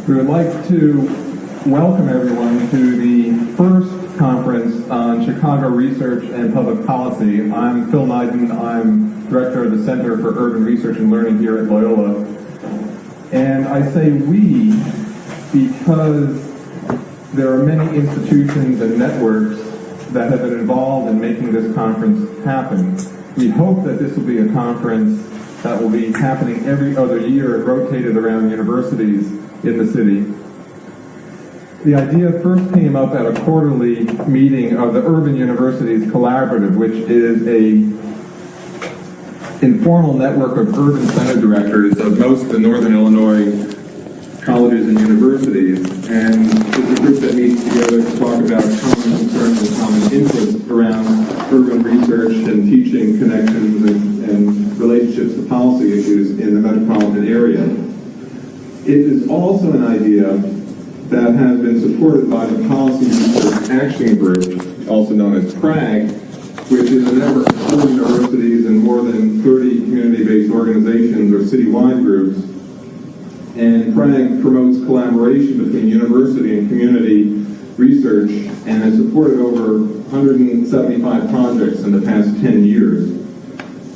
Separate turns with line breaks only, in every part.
We would like to welcome everyone to the first conference on Chicago Research and Public Policy. I'm Phil Neiden. I'm Director of the Center for Urban Research and Learning here at Loyola. And I say we because there are many institutions and networks that have been involved in making this conference happen. We hope that this will be a conference that will be happening every other year, rotated around universities in the city. The idea first came up at a quarterly meeting of the Urban Universities Collaborative, which is a informal network of urban center directors of most of the Northern Illinois colleges and universities, and it's a group that meets together to talk about common concerns and common interests around urban research and teaching connections and relationships to policy issues in the metropolitan area. It is also an idea that has been supported by the Policy Research Action Group, also known as PRAG, which is a network of 4 universities and more than 30 community-based organizations or citywide groups. And PRAG promotes collaboration between university and community research and has supported over 175 projects in the past 10 years.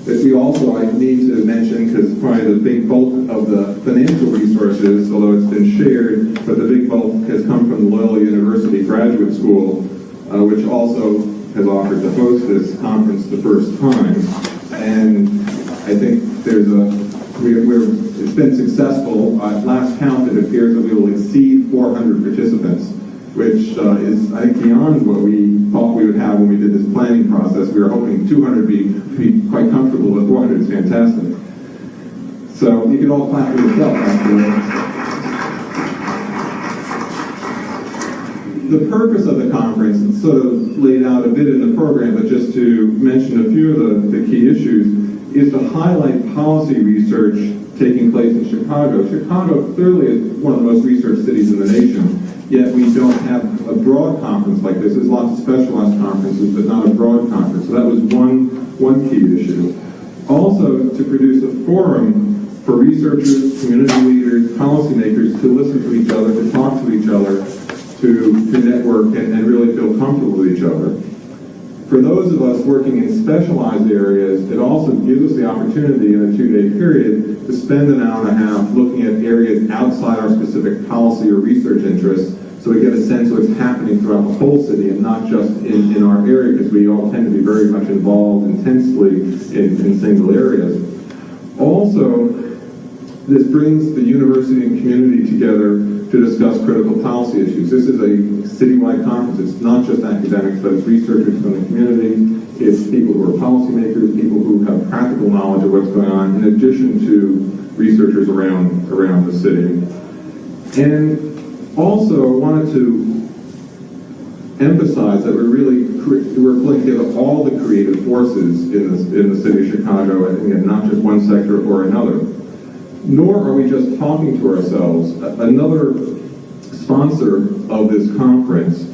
That we also, I need to mention, because probably the big bulk of the financial resources, although it's been shared, but the big bulk has come from the Loyola University Graduate School, which also has offered to host this conference the first time. And I think it's been successful. At last count, it appears that we will exceed 400 participants, which is, I think, beyond what we thought we would have when we did this planning process. We were hoping 200 would be quite comfortable, but 400 is fantastic. So you can all clap for yourself afterwards. The purpose of the conference is sort of laid out a bit in the program, but just to mention a few of the key issues, is to highlight policy research taking place in Chicago. Chicago clearly is one of the most researched cities in the nation, yet we don't have a broad conference like this. There's lots of specialized conferences, but not a broad conference. So that was one key issue. Also, to produce a forum for researchers, community leaders, policymakers to listen to each other, to talk to each other, to network and really feel comfortable with each other. For those of us working in specialized areas, it also gives us the opportunity in a 2-day period to spend an hour and a half looking at areas outside our specific policy or research interests, so we get a sense of what's happening throughout the whole city and not just in our area, because we all tend to be very much involved intensely in single areas. Also, this brings the university and community together to discuss critical policy issues. This is a citywide conference. It's not just academics, but it's researchers from the community. It's people who are policymakers, people who have practical knowledge of what's going on, in addition to researchers around the city. And also, I wanted to emphasize that we're pulling together all the creative forces in the city of Chicago, and again, not just one sector or another. Nor are we just talking to ourselves. Another sponsor of this conference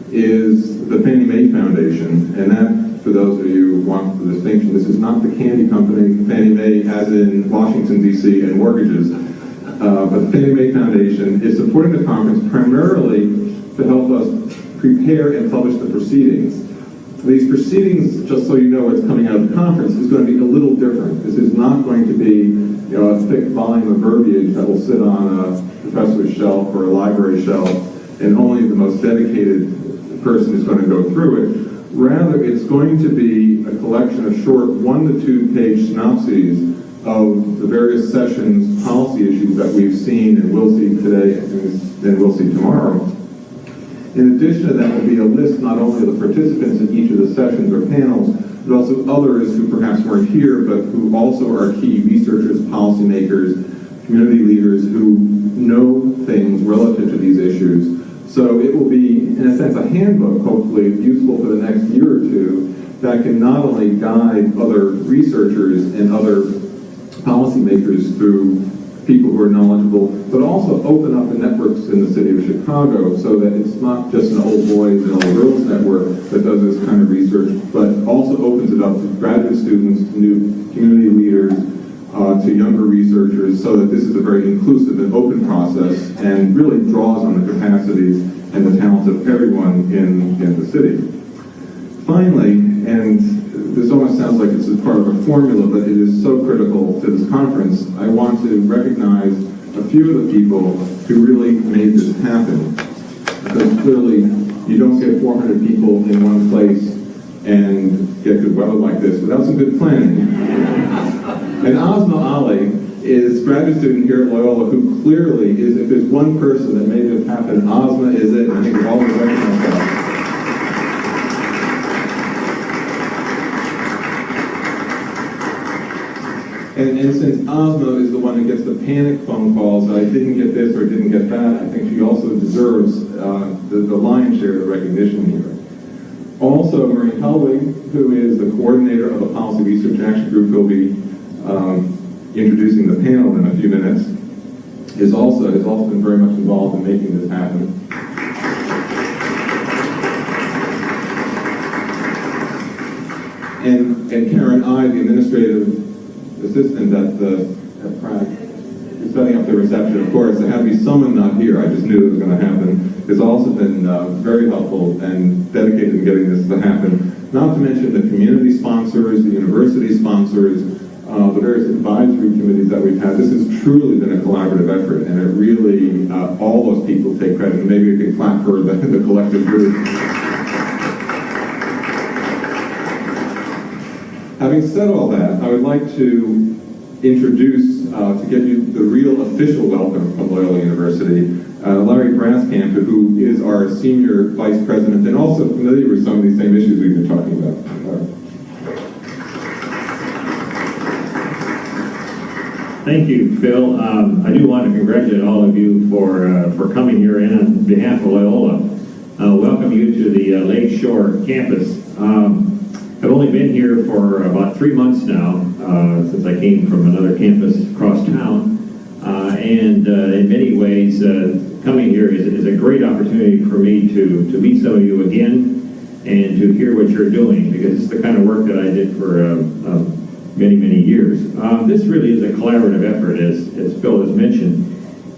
is the Fannie Mae Foundation, and that, for those of you who want the distinction, this is not the candy company, Fannie Mae as in Washington, D.C. and mortgages, but the Fannie Mae Foundation is supporting the conference primarily to help us prepare and publish the proceedings. These proceedings, just so you know what's coming out of the conference, is going to be a little different. This is not going to be a thick volume of verbiage that will sit on a professor's shelf or a library shelf, and only the most dedicated person is going to go through it. Rather, it's going to be a collection of short 1- to 2-page synopses of the various sessions, policy issues that we've seen and will see today and will see tomorrow. In addition to that will be a list not only of the participants in each of the sessions or panels, but also others who perhaps weren't here, but who also are key researchers, policymakers, community leaders who know things relative to these issues. So it will be, in a sense, a handbook, hopefully useful for the next year or two, that can not only guide other researchers and other policymakers through people who are knowledgeable, but also open up the networks in the city of Chicago so that it's not just an old boys and old girls network that does this kind of research, but also opens it up to graduate students, new community leaders, to younger researchers, so that this is a very inclusive and open process and really draws on the capacities and the talents of everyone in the city. Finally, and this almost sounds like it's a part of a formula, but it is so critical to this conference, I want to recognize a few of the people who really made this happen. Because clearly, you don't get 400 people in one place and get good weather like this without some good planning. And Ozma Ali is a graduate student here at Loyola who clearly is, if there's one person that made this happen, Ozma is it, and I think we've all been recognized that. And since Ozma is the one that gets the panic phone calls, I didn't get this or didn't get that, I think she also deserves the lion's share of the recognition here. Also, Marie Helwig, who is the coordinator of the Policy Research Action Group, who will be introducing the panel in a few minutes, has also been very much involved in making this happen. And Karen I, the administrative assistant at Prague, is setting up the reception. Of course, there had to be someone not here. I just knew it was going to happen. Has also been very helpful and dedicated in getting this to happen. Not to mention the community sponsors, the university sponsors, the various advisory committees that we've had. This has truly been a collaborative effort, and it really, all those people take credit. And maybe we can clap for the collective group. Having said all that, I would like to introduce, to give you the real official welcome from Loyola University, Larry Braskamp, who is our Senior Vice President and also familiar with some of these same issues we've been talking about.
Thank you, Phil. I do want to congratulate all of you for coming here, and on behalf of Loyola, welcome you to the Lakeshore campus. I've only been here for about 3 months now, since I came from another campus across town, and in many ways, coming here is a great opportunity for me to meet some of you again and to hear what you're doing, because it's the kind of work that I did for many, many years. This really is a collaborative effort, as Phil has mentioned,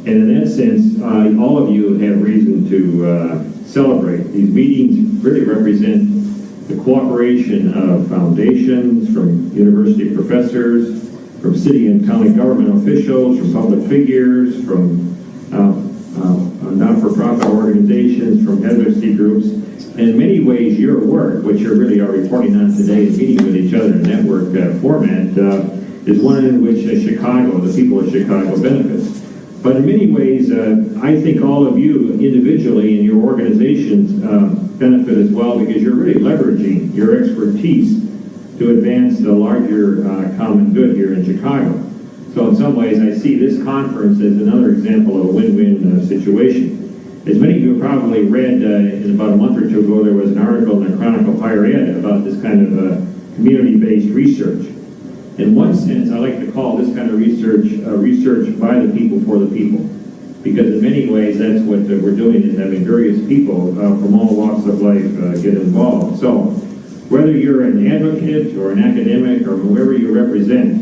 and in that sense, all of you have reason to celebrate. These meetings really represent the cooperation of foundations, from university professors, from city and county government officials, from public figures, from not-for-profit organizations, from advocacy groups. And in many ways, your work, which you really are reporting on today and meeting with each other in a network format, is one in which Chicago, the people of Chicago, benefits. But in many ways, I think all of you individually and your organizations benefit as well, because you're really leveraging your expertise to advance the larger common good here in Chicago. So in some ways, I see this conference as another example of a win-win situation. As many of you have probably read, in about a month or two ago, there was an article in the Chronicle Higher Ed about this kind of community-based research. In one sense, I like to call this kind of research research by the people for the people, because in many ways that's what we're doing, is having various people from all walks of life get involved. So whether you're an advocate or an academic or whoever you represent,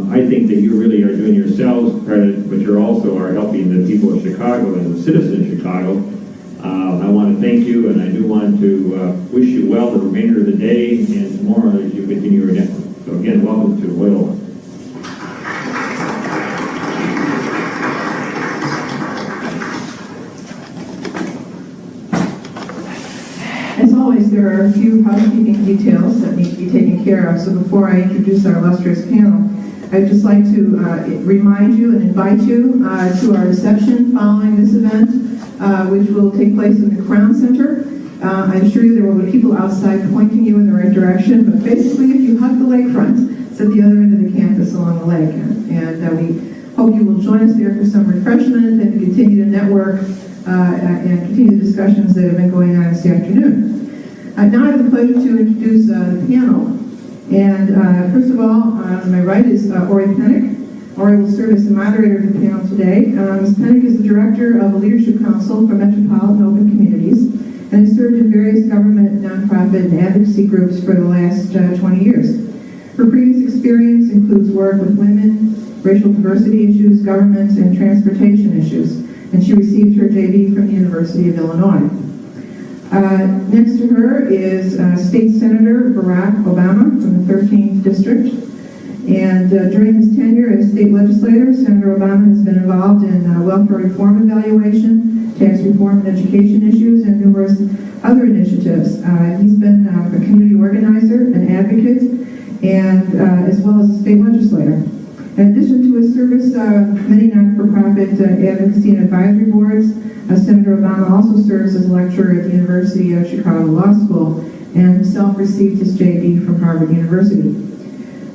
I think that you really are doing yourselves credit, but you also are helping the people of Chicago and the citizens of Chicago. I want to thank you, and I do want to wish you well the remainder of the day and tomorrow as you continue your network. So again, welcome to Loyola.
As always, there are a few housekeeping details that need to be taken care of. So before I introduce our illustrious panel, I'd just like to remind you and invite you to our reception following this event, which will take place in the Crown Center. I'm sure there will be people outside pointing you in the right direction, but basically if you hug the lakefront, it's at the other end of the campus along the lake. And we hope you will join us there for some refreshment and to continue to network and continue the discussions that have been going on this afternoon. Now I have the pleasure to introduce the panel. And first of all, on my right is Ori Pennick. Ori will serve as the moderator of the panel today. Ms. Pennick is the director of the Leadership Council for Metropolitan Open Communities, and has served in various government, nonprofit, and advocacy groups for the last 20 years. Her previous experience experience includes work with women, racial diversity issues, government, and transportation issues. And she received her JD from the University of Illinois. Next to her is State Senator Barack Obama from the 13th District. And during his tenure as state legislator, Senator Obama has been involved in welfare reform evaluation, tax reform and education issues, and numerous other initiatives. He's been a community organizer, an advocate, and as well as a state legislator. In addition to his service, many not-for-profit advocacy and advisory boards, Senator Obama also serves as a lecturer at the University of Chicago Law School and himself received his JD from Harvard University.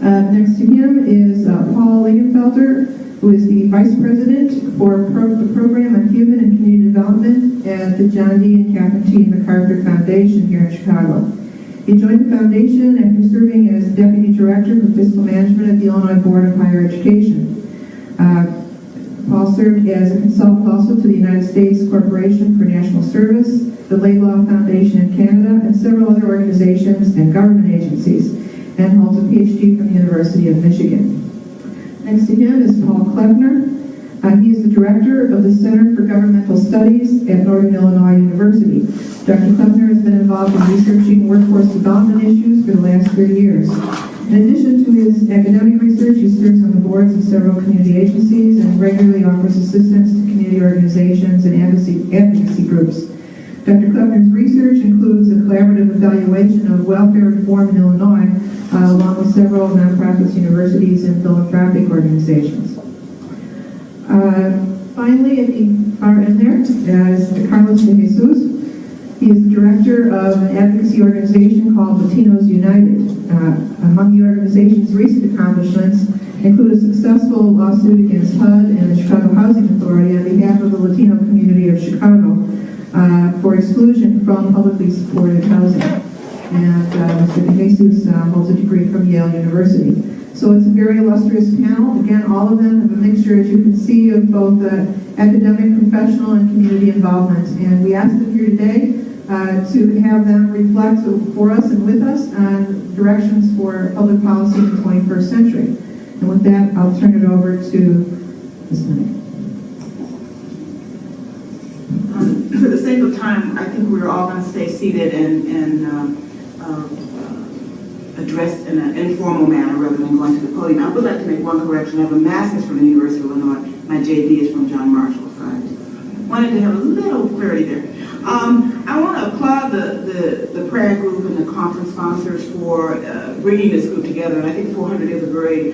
Next to him is Paul Lingenfelter, who is the Vice President for the Program on Human and Community Development at the John D. and Catherine T. MacArthur Foundation here in Chicago. He joined the foundation after serving as Deputy Director for Fiscal Management at the Illinois Board of Higher Education. Paul served as a consultant also to the United States Corporation for National Service, the Loyola Foundation in Canada, and several other organizations and government agencies, and holds a PhD from the University of Michigan. Next to him is Paul Klebner. He is the Director of the Center for Governmental Studies at Northern Illinois University. Dr. Klebner has been involved in researching workforce development issues for the last 30 years. In addition to his academic research, he serves on the boards of several community agencies and regularly offers assistance to community organizations and advocacy groups. Dr. Klebner's research includes a collaborative evaluation of welfare reform in Illinois, along with several nonprofits, universities, and philanthropic organizations. Finally, at the far end there is Carlos de Jesus. He is the director of an advocacy organization called Latinos United. Among the organization's recent accomplishments include a successful lawsuit against HUD and the Chicago Housing Authority on behalf of the Latino community of Chicago for exclusion from publicly supported housing. And Mr. de Jesus holds a degree from Yale University. So it's a very illustrious panel. Again, all of them have a mixture, as you can see, of both academic, professional, and community involvement. And we asked them here today to have them reflect for us and with us on directions for public policy in the 21st century. And with that, I'll turn it over to Ms. Minnick.
For the sake of time, I think we're all going to stay seated and address in an informal manner rather than going to the podium. I would like to make one correction. I have a master's from the University of Illinois. My JD is from John Marshall. So I wanted to have a little clarity there. I want to applaud the prayer group and the conference sponsors for bringing this group together. And I think 400 is a very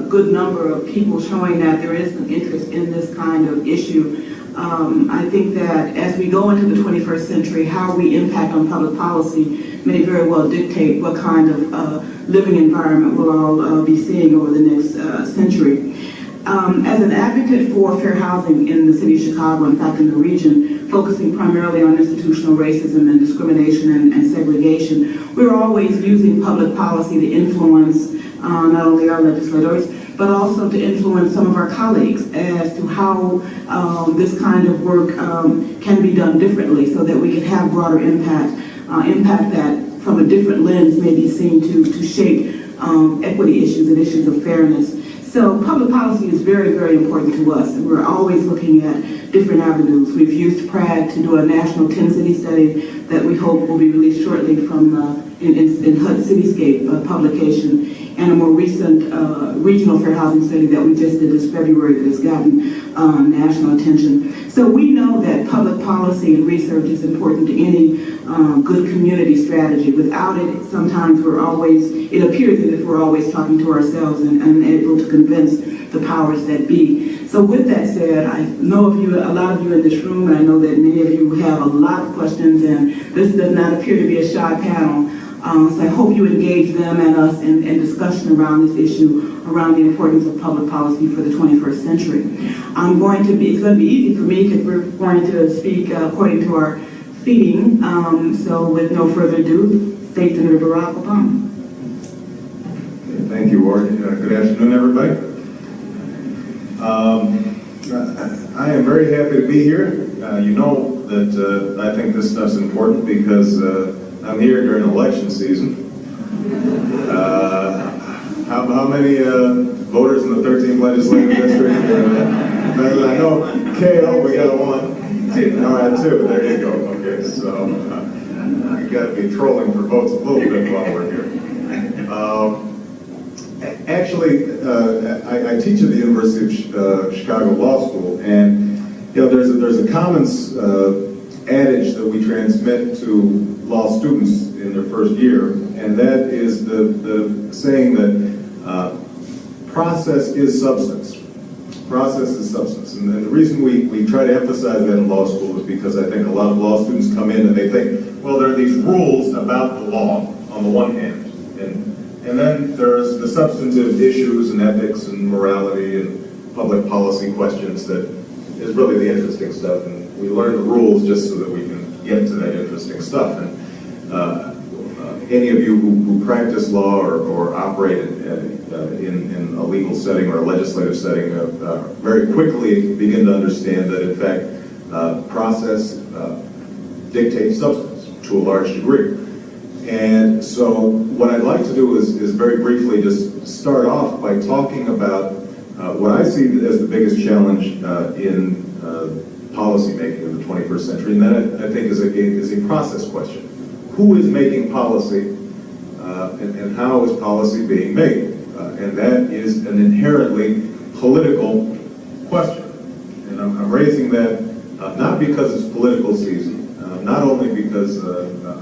good number of people showing that there is some interest in this kind of issue. I think that as we go into the 21st century, how we impact on public policy may very well dictate what kind of living environment we'll all be seeing over the next century. As an advocate for fair housing in the city of Chicago, in fact in the region, focusing primarily on institutional racism and discrimination and segregation, we're always using public policy to influence not only our legislators, but also to influence some of our colleagues as to how this kind of work can be done differently so that we can have broader impact that from a different lens may be seen to shape equity issues and issues of fairness. So public policy is very, very important to us, and we're always looking at different avenues. We've used PRAG to do a national 10-city study that we hope will be released shortly from in HUD Cityscape publication, and a more recent regional fair housing study that we just did this February that has gotten national attention. So we know that public policy and research is important to any good community strategy. Without it, sometimes it appears as if we're always talking to ourselves and unable to convince the powers that be. So with that said, I know a lot of you in this room, and I know that many of you have a lot of questions, and this does not appear to be a shy panel. So I hope you engage them and us in discussion around this issue, around the importance of public policy for the 21st century. It's going to be easy for me because we're going to speak according to our seating. So with no further ado, State Senator Barack Obama.
Thank you, Ward. Good afternoon, everybody. I am very happy to be here. You know that I think this stuff's important because I'm here during election season. How many voters in the 13th legislative district? I know KO, we got one. All right, two. There you go. Okay, so you got to be trolling for votes a little bit while we're here. Actually, I teach at the University of Chicago Law School, and there's a common adage that we transmit to law students in their first year, and that is the saying that process is substance. Process is substance. And the reason we try to emphasize that in law school is because I think a lot of law students come in and they think, well, there are these rules about the law on the one hand, and then there's the substantive issues and ethics and morality and public policy questions that is really the interesting stuff. And we learn the rules just so that we can get to that interesting stuff. And any of you who practice law or operate in a legal setting or a legislative setting very quickly begin to understand that, in fact, process dictates substance to a large degree. And so what I'd like to do is very briefly just start off by talking about what I see as the biggest challenge in policy making in the 21st century, and that I think is a process question. Who is making policy, and how is policy being made? And that is an inherently political question. And I'm raising that not because it's political season, not only because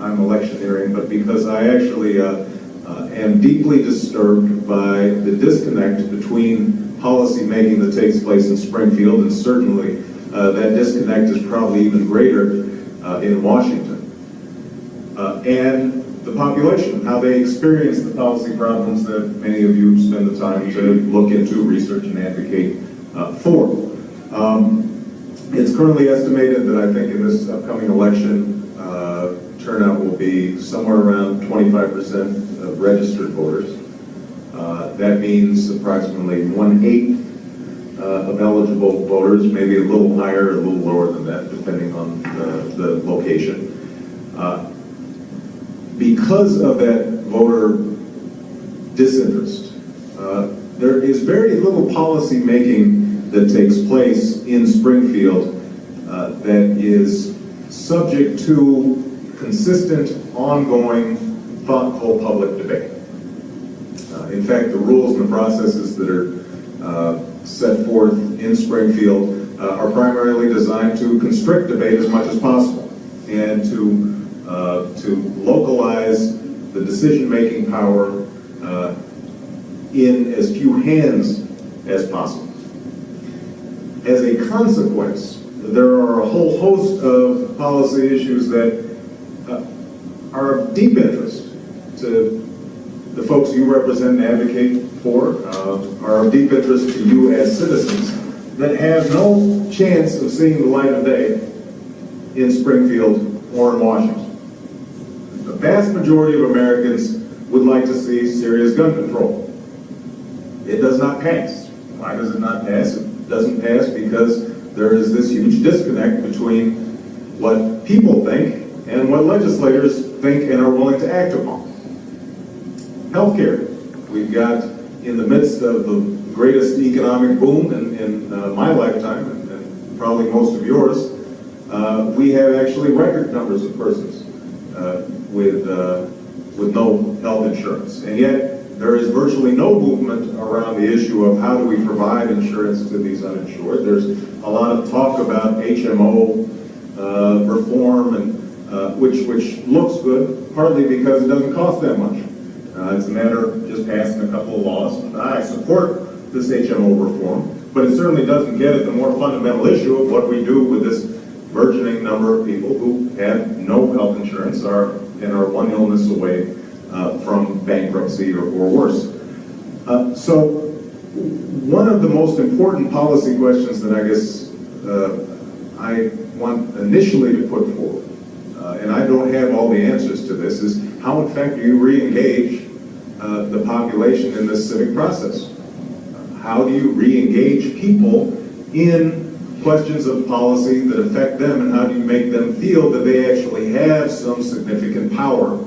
I'm electioneering, but because I actually am deeply disturbed by the disconnect between policy making that takes place in Springfield, and certainly that disconnect is probably even greater in Washington, and the population, how they experience the policy problems that many of you spend the time to look into, research, and advocate for. It's currently estimated that I think in this upcoming election, turnout will be somewhere around 25% of registered voters. That means approximately 1/8 of eligible voters, maybe a little higher, a little lower than that, depending on the location. Because of that voter disinterest, there is very little policy making that takes place in Springfield that is subject to consistent, ongoing, thoughtful public debate. In fact, the rules and the processes that are set forth in Springfield are primarily designed to constrict debate as much as possible and to localize the decision-making power in as few hands as possible. As a consequence, there are a whole host of policy issues that are of deep interest to the folks you represent and advocate for, are of deep interest to you as citizens that have no chance of seeing the light of day in Springfield or in Washington. The vast majority of Americans would like to see serious gun control. It does not pass. Why does it not pass? It doesn't pass because there is this huge disconnect between what people think and what legislators think and are willing to act upon. Healthcare. We've got, in the midst of the greatest economic boom in my lifetime, and probably most of yours, we have actually record numbers of persons with no health insurance. And yet, there is virtually no movement around the issue of how do we provide insurance to these uninsured. There's a lot of talk about HMO reform, and which looks good, partly because it doesn't cost that much. It's a matter of just passing a couple of laws. I support this HMO reform, but it certainly doesn't get at the more fundamental issue of what we do with this burgeoning number of people who have no health insurance and are one illness away from bankruptcy or worse. So one of the most important policy questions that I guess I want initially to put forward, and I don't have all the answers to this, is how in fact do you re-engage the population in this civic process? How do you re-engage people in questions of policy that affect them, and how do you make them feel that they actually have some significant power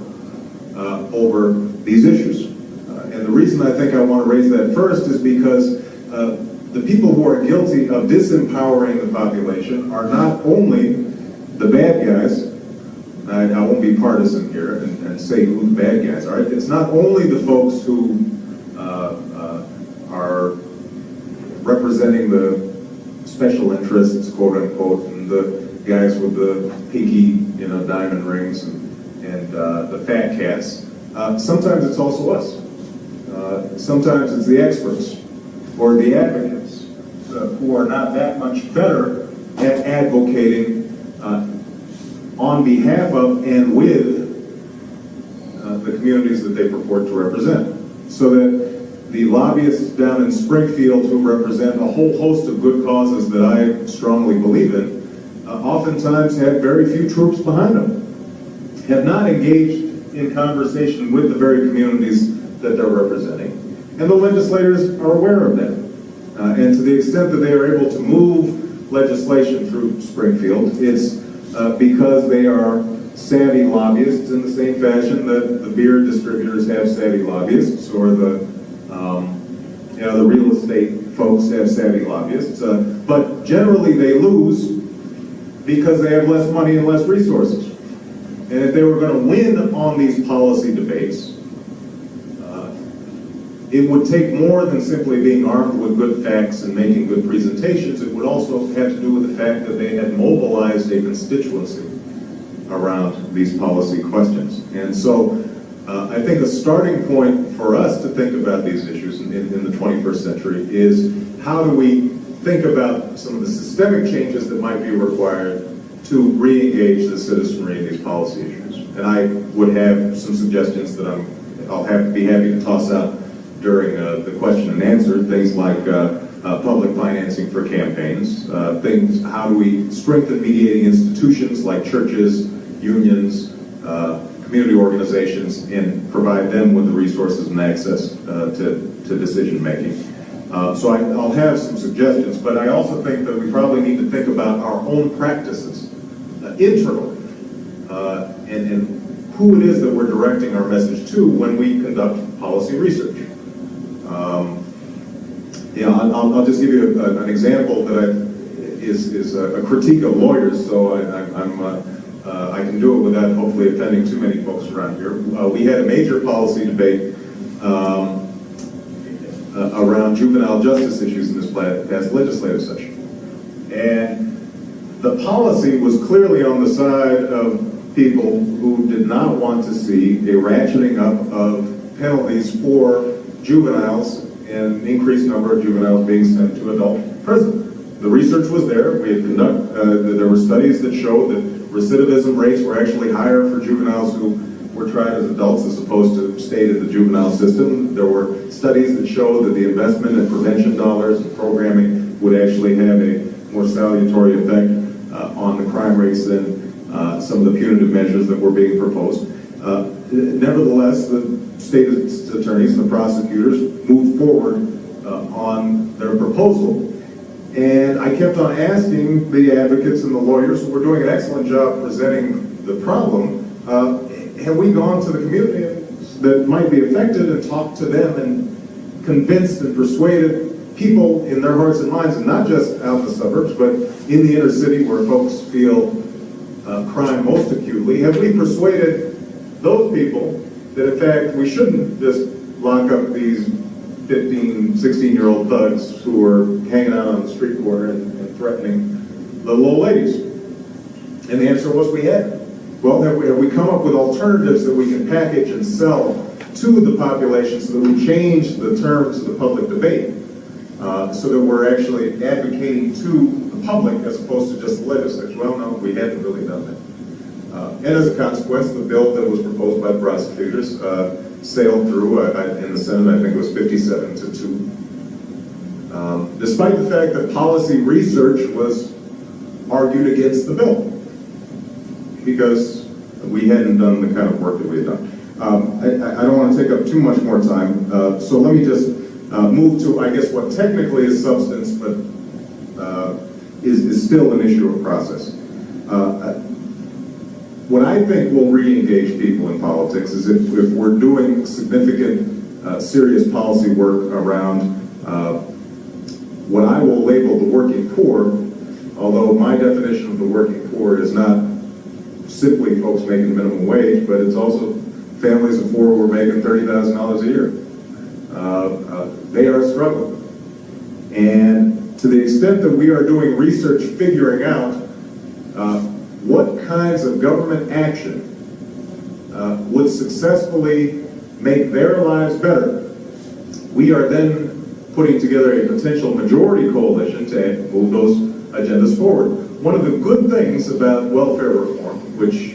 over these issues? And And the reason I think I want to raise that first is because the people who are guilty of disempowering the population are not only the bad guys. I won't be partisan here and say who the bad guys are. It's not only the folks who are representing the special interests, quote unquote, and the guys with the pinky, diamond rings and the fat cats. Sometimes it's also us. Sometimes it's the experts or the advocates who are not that much better at advocating on behalf of and with the communities that they purport to represent. So that the lobbyists down in Springfield who represent a whole host of good causes that I strongly believe in, oftentimes have very few troops behind them, have not engaged in conversation with the very communities that they're representing. And the legislators are aware of that. And to the extent that they are able to move legislation through Springfield, it's because they are savvy lobbyists in the same fashion that the beer distributors have savvy lobbyists, or the real estate folks have savvy lobbyists. But generally they lose because they have less money and less resources. And if they were going to win on these policy debates, it would take more than simply being armed with good facts and making good presentations. It would also have to do with the fact that they had mobilized a constituency around these policy questions. And so I think a starting point for us to think about these issues in the 21st century is how do we think about some of the systemic changes that might be required to re-engage the citizenry in these policy issues. And I would have some suggestions that I'll be happy to toss out during the question and answer, things like public financing for campaigns, how do we strengthen mediating institutions like churches, unions, community organizations, and provide them with the resources and access to decision making. So I'll have some suggestions, but I also think that we probably need to think about our own practices internally, and who it is that we're directing our message to when we conduct policy research. I'll just give you an example that is a critique of lawyers, so I can do it without hopefully offending too many folks around here. We had a major policy debate around juvenile justice issues in this past legislative session. And the policy was clearly on the side of people who did not want to see a ratcheting up of penalties for juveniles and an increased number of juveniles being sent to adult prison. The research was there. We had there were studies that showed that recidivism rates were actually higher for juveniles who were tried as adults as opposed to stayed in the juvenile system. There were studies that showed that the investment in prevention dollars and programming would actually have a more salutary effect on the crime rates than some of the punitive measures that were being proposed. Nevertheless, the state attorneys and the prosecutors moved forward on their proposal. And I kept on asking the advocates and the lawyers, who were doing an excellent job presenting the problem, have we gone to the community that might be affected and talked to them and convinced and persuaded people in their hearts and minds, and not just out in the suburbs, but in the inner city where folks feel crime most acutely? Have we persuaded those people that in fact we shouldn't just lock up these 15, 16-year-old thugs who are hanging out on the street corner and threatening the little ladies? And the answer was we had. Well, have we come up with alternatives that we can package and sell to the population so that we change the terms of the public debate, so that we're actually advocating to the public as opposed to just the legislators? Well, no, we hadn't really done that. And as a consequence, the bill that was proposed by the prosecutors sailed through in the Senate. I think it was 57-2. Despite the fact that policy research was argued against the bill, because we hadn't done the kind of work that we had done. I don't want to take up too much more time, so let me just move to, I guess, what technically is substance, but is still an issue of process. What I think will re-engage people in politics is if we're doing significant serious policy work around what I will label the working poor, although my definition of the working poor is not simply folks making minimum wage, but it's also families of four who are making $30,000 a year. They are struggling. And to the extent that we are doing research figuring out what kinds of government action would successfully make their lives better, we are then putting together a potential majority coalition to move those agendas forward. One of the good things about welfare reform, which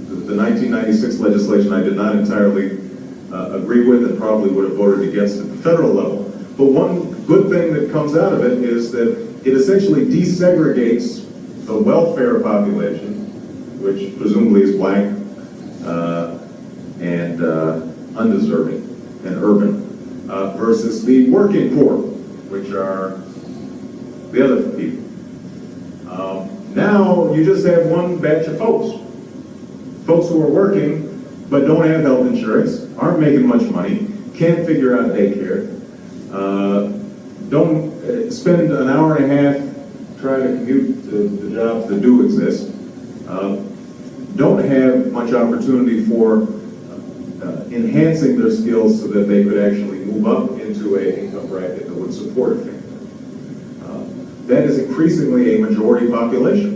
the 1996 legislation I did not entirely agree with and probably would have voted against at the federal level, but one good thing that comes out of it is that it essentially desegregates the welfare population, which presumably is black and undeserving and urban, versus the working poor, which are the other people. Now you just have one batch of folks who are working but don't have health insurance, aren't making much money, can't figure out daycare, don't spend an hour and a half trying to commute to the jobs that do exist, don't have much opportunity for enhancing their skills so that they could actually move up into an income bracket that would support a family. That is increasingly a majority population.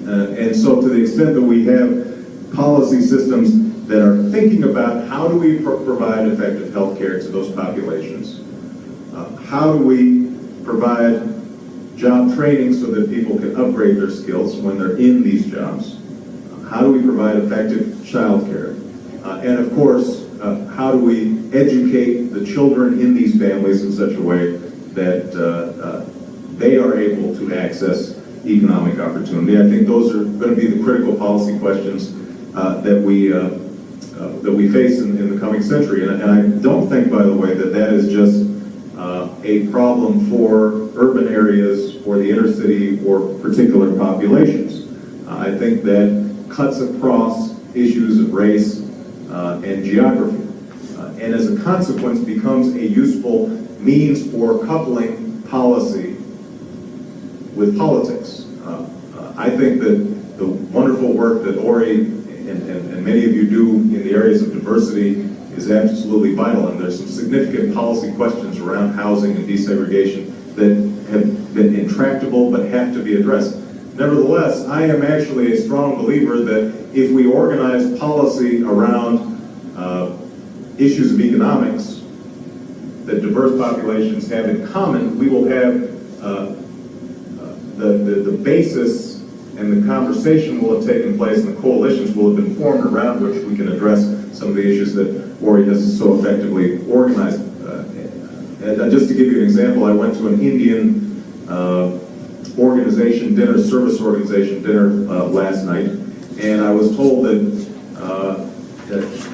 And so to the extent that we have policy systems that are thinking about how do we provide effective health care to those populations, how do we provide job training so that people can upgrade their skills when they're in these jobs, how do we provide effective child care, and of course, how do we educate the children in these families in such a way that they are able to access economic opportunity. I think those are going to be the critical policy questions that we face in the coming century. And I don't think, by the way, that that is just a problem for urban areas or the inner city or particular populations. I think that cuts across issues of race and geography, and as a consequence becomes a useful means for coupling policy with politics. I think that the wonderful work that Ori and many of you do in the areas of diversity is absolutely vital, and there's some significant policy questions around housing and desegregation that have been intractable but have to be addressed. Nevertheless, I am actually a strong believer that if we organize policy around issues of economics that diverse populations have in common, we will have the basis and the conversation will have taken place and the coalitions will have been formed around which we can address some of the issues that Ori has so effectively organized. And just to give you an example, I went to an Indian organization dinner, service organization dinner last night, and I was told that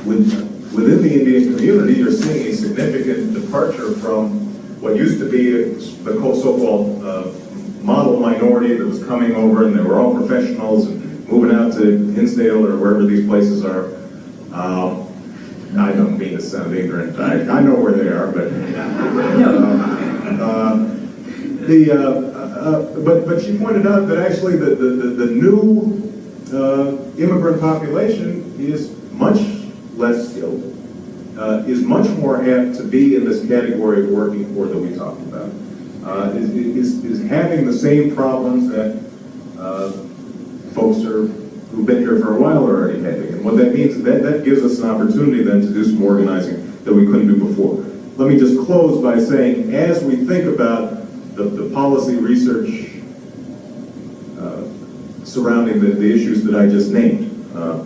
within the Indian community, you're seeing a significant departure from what used to be the so-called model minority that was coming over, and they were all professionals and moving out to Hinsdale or wherever these places are. I don't mean to sound ignorant. I know where they are, but she pointed out that actually the new immigrant population is much less skilled, is much more apt to be in this category of working poor that we talked about, is having the same problems that folks who've been here for a while are already having. And what that means is that gives us an opportunity then to do some organizing that we couldn't do before. Let me just close by saying, as we think about the policy research surrounding the issues that I just named,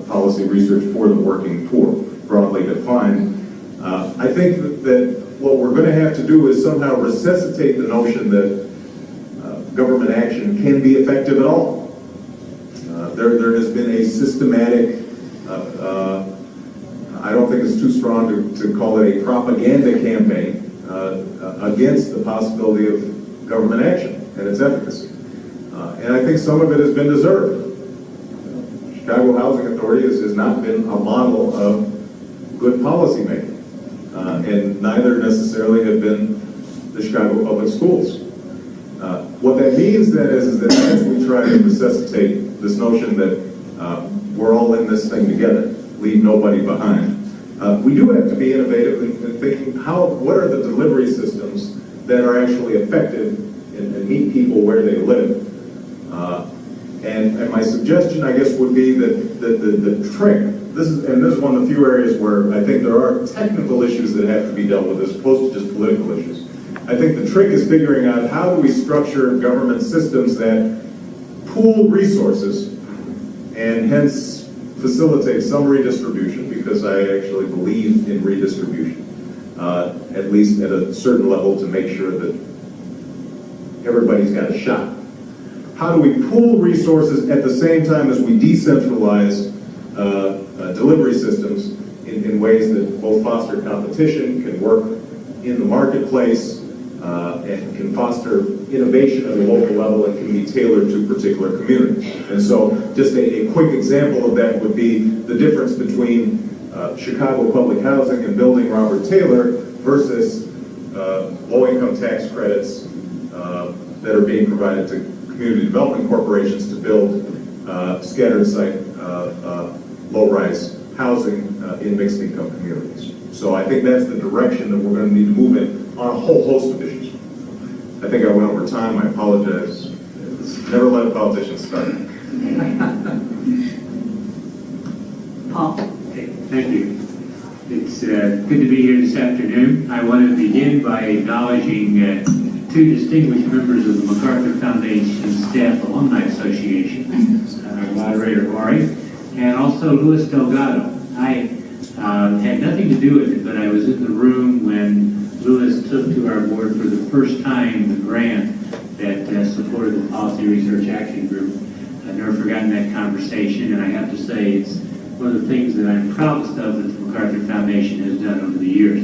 policy research for the working poor, broadly defined, I think that what we're going to have to do is somehow resuscitate the notion that government action can be effective at all. There has been a systematic, I don't think it's too strong to call it a propaganda campaign against the possibility of government action and its efficacy. And I think some of it has been deserved. Chicago Housing Authority has not been a model of good policy making. and neither necessarily have been the Chicago Public Schools. What that means then is that as we try to resuscitate this notion that we're all in this thing together, leave nobody behind, we do have to be innovative in thinking what are the delivery systems that are actually effective and meet people where they live. And my suggestion, I guess, would be that the trick, this is one of the few areas where I think there are technical issues that have to be dealt with as opposed to just political issues. I think the trick is figuring out how do we structure government systems that pool resources and hence facilitate some redistribution, because I actually believe in redistribution, at least at a certain level, to make sure that everybody's got a shot. How do we pool resources at the same time as we decentralize delivery systems in ways that both foster competition, can work in the marketplace, and can foster innovation at a local level and can be tailored to particular communities. And so just a quick example of that would be the difference between Chicago public housing and building Robert Taylor versus low-income tax credits that are being provided to community development corporations to build scattered site, low-rise housing in mixed-income communities. So I think that's the direction that we're going to need to move in on a whole host of issues. I think I went over time. I apologize. Never let a politician start.
Paul.
Okay, thank you. It's good to be here this afternoon. I want to begin by acknowledging two distinguished members of the MacArthur Foundation Staff Alumni Association, our moderator, Maury, and also Luis Delgado. I had nothing to do with it, but I was in the room when Luis took to our board for the first time the grant that supported the Policy Research Action Group. I've never forgotten that conversation, and I have to say it's one of the things that I'm proudest of that the MacArthur Foundation has done over the years.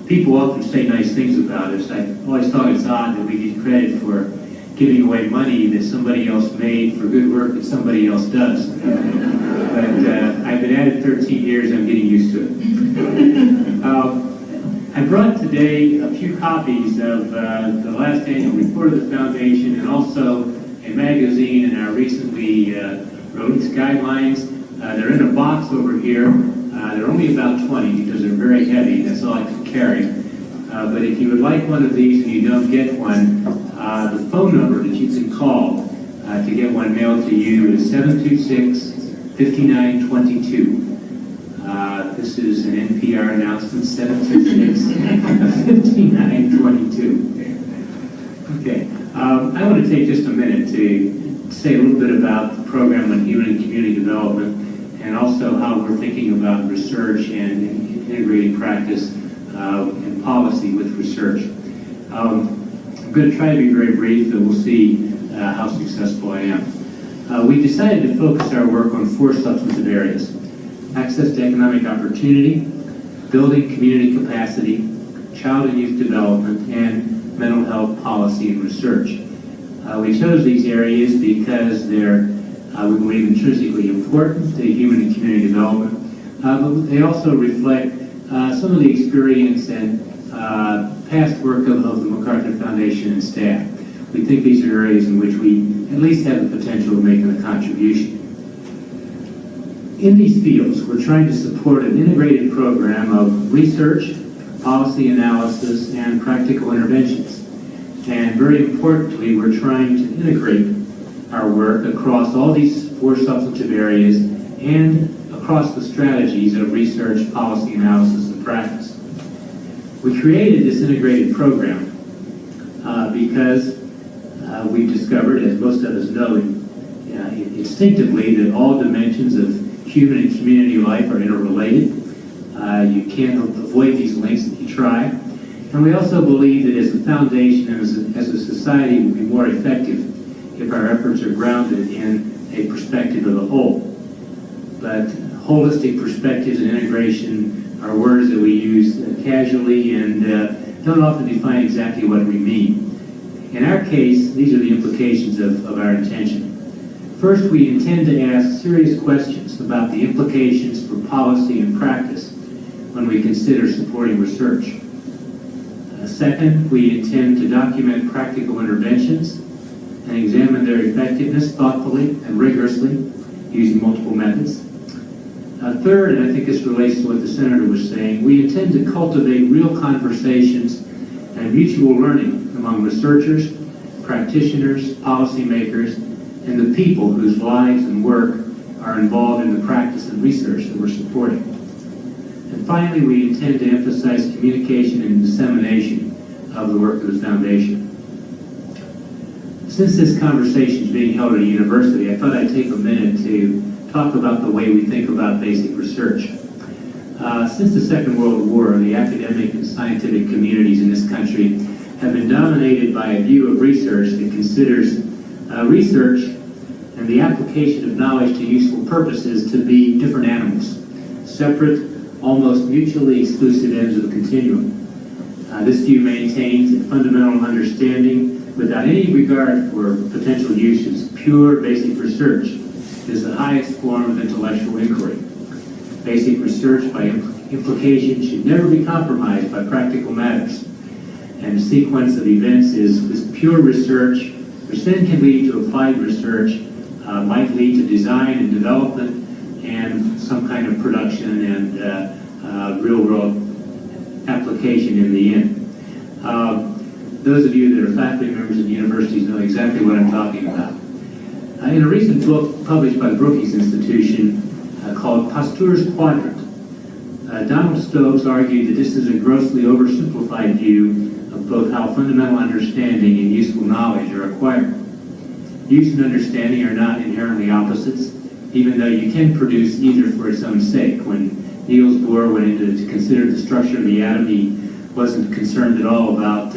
People often say nice things about us. I always thought it's odd that we get credit for giving away money that somebody else made for good work that somebody else does. But I've been at it 13 years, I'm getting used to it. I brought today a few copies of the last annual report of the Foundation and also a magazine and our recently released guidelines. They're in a box over here. They're only about 20 because they're very heavy. That's all I could carry. But if you would like one of these and you don't get one, the phone number that you can call to get one mailed to you is 726-5922. This is an NPR announcement, 726-5922. Okay. I want to take just a minute to say a little bit about the program on human and community development and also how we're thinking about research and integrating practice and policy with research. I'm going to try to be very brief, and we'll see how successful I am. We decided to focus our work on 4 substantive areas: access to economic opportunity, building community capacity, child and youth development, and mental health policy and research. We chose these areas because they're, we believe, intrinsically important to human and community development, but they also reflect some of the experience and past work of the MacArthur Foundation and staff. We think these are areas in which we at least have the potential of making a contribution. In these fields, we're trying to support an integrated program of research, policy analysis, and practical interventions. And very importantly, we're trying to integrate our work across all these 4 substantive areas and across the strategies of research, policy analysis, and practice. We created this integrated program because we've discovered, as most of us know instinctively, that all dimensions of human and community life are interrelated. You can't avoid these links if you try. And we also believe that as a foundation and as a society, we'll be more effective if our efforts are grounded in a perspective of the whole. But holistic perspectives and integration are words that we use casually and don't often define exactly what we mean. In our case, these are the implications of our intention. First, we intend to ask serious questions about the implications for policy and practice when we consider supporting research. Second, we intend to document practical interventions and examine their effectiveness thoughtfully and rigorously using multiple methods. Third, and I think this relates to what the Senator was saying, we intend to cultivate real conversations and mutual learning among researchers, practitioners, policymakers, and the people whose lives and work are involved in the practice and research that we're supporting. And finally, we intend to emphasize communication and dissemination of the work of the Foundation. Since this conversation is being held at a university, I thought I'd take a minute to talk about the way we think about basic research. Since the Second World War, the academic and scientific communities in this country have been dominated by a view of research that considers research and the application of knowledge to useful purposes to be different animals, separate, almost mutually exclusive ends of the continuum. This view maintains a fundamental understanding without any regard for potential uses. Pure basic research is the highest form of intellectual inquiry. Basic research by implication should never be compromised by practical matters. And the sequence of events is pure research, which then can lead to applied research, might lead to design and development, and some kind of production and real-world application in the end. Those of you that are faculty members at universities know exactly what I'm talking about. In a recent book published by the Brookings Institution called Pasteur's Quadrant, Donald Stokes argued that this is a grossly oversimplified view of both how fundamental understanding and useful knowledge are acquired. Use and understanding are not inherently opposites, even though you can produce either for its own sake. When Niels Bohr went into to consider the structure of the atom, he wasn't concerned at all about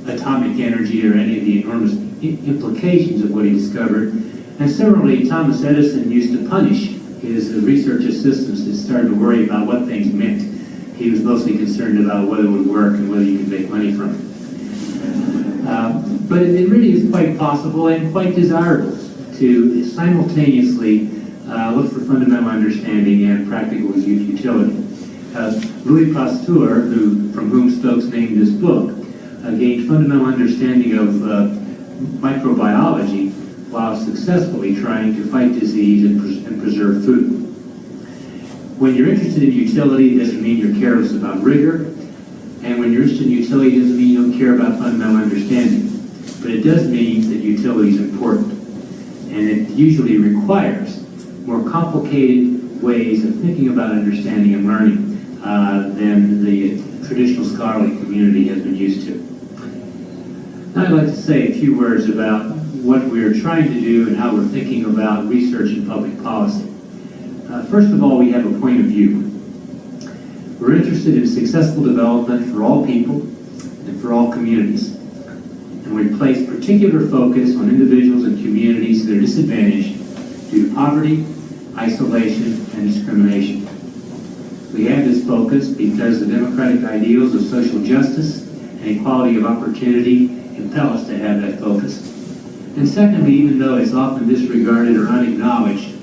atomic energy or any of the enormous implications of what he discovered. And similarly, Thomas Edison used to punish his research assistants that started to worry about what things meant. He was mostly concerned about whether it would work and whether you could make money from it. But it really is quite possible and quite desirable to simultaneously look for fundamental understanding and practical utility. Louis Pasteur, from whom Stokes named this book, gained fundamental understanding of microbiology while successfully trying to fight disease and preserve food. When you're interested in utility, it doesn't mean you're careless about rigor, and when you're interested in utility, it doesn't mean you don't care about fundamental understanding. But it does mean that utility is important, and it usually requires more complicated ways of thinking about understanding and learning than the traditional scholarly community has been used to. Now I'd like to say a few words about what we're trying to do and how we're thinking about research and public policy. First of all, we have a point of view. We're interested in successful development for all people and for all communities. And we place particular focus on individuals and communities that are disadvantaged due to poverty, isolation, and discrimination. We have this focus because the democratic ideals of social justice and equality of opportunity impel us to have that focus. And secondly, even though it's often disregarded or unacknowledged,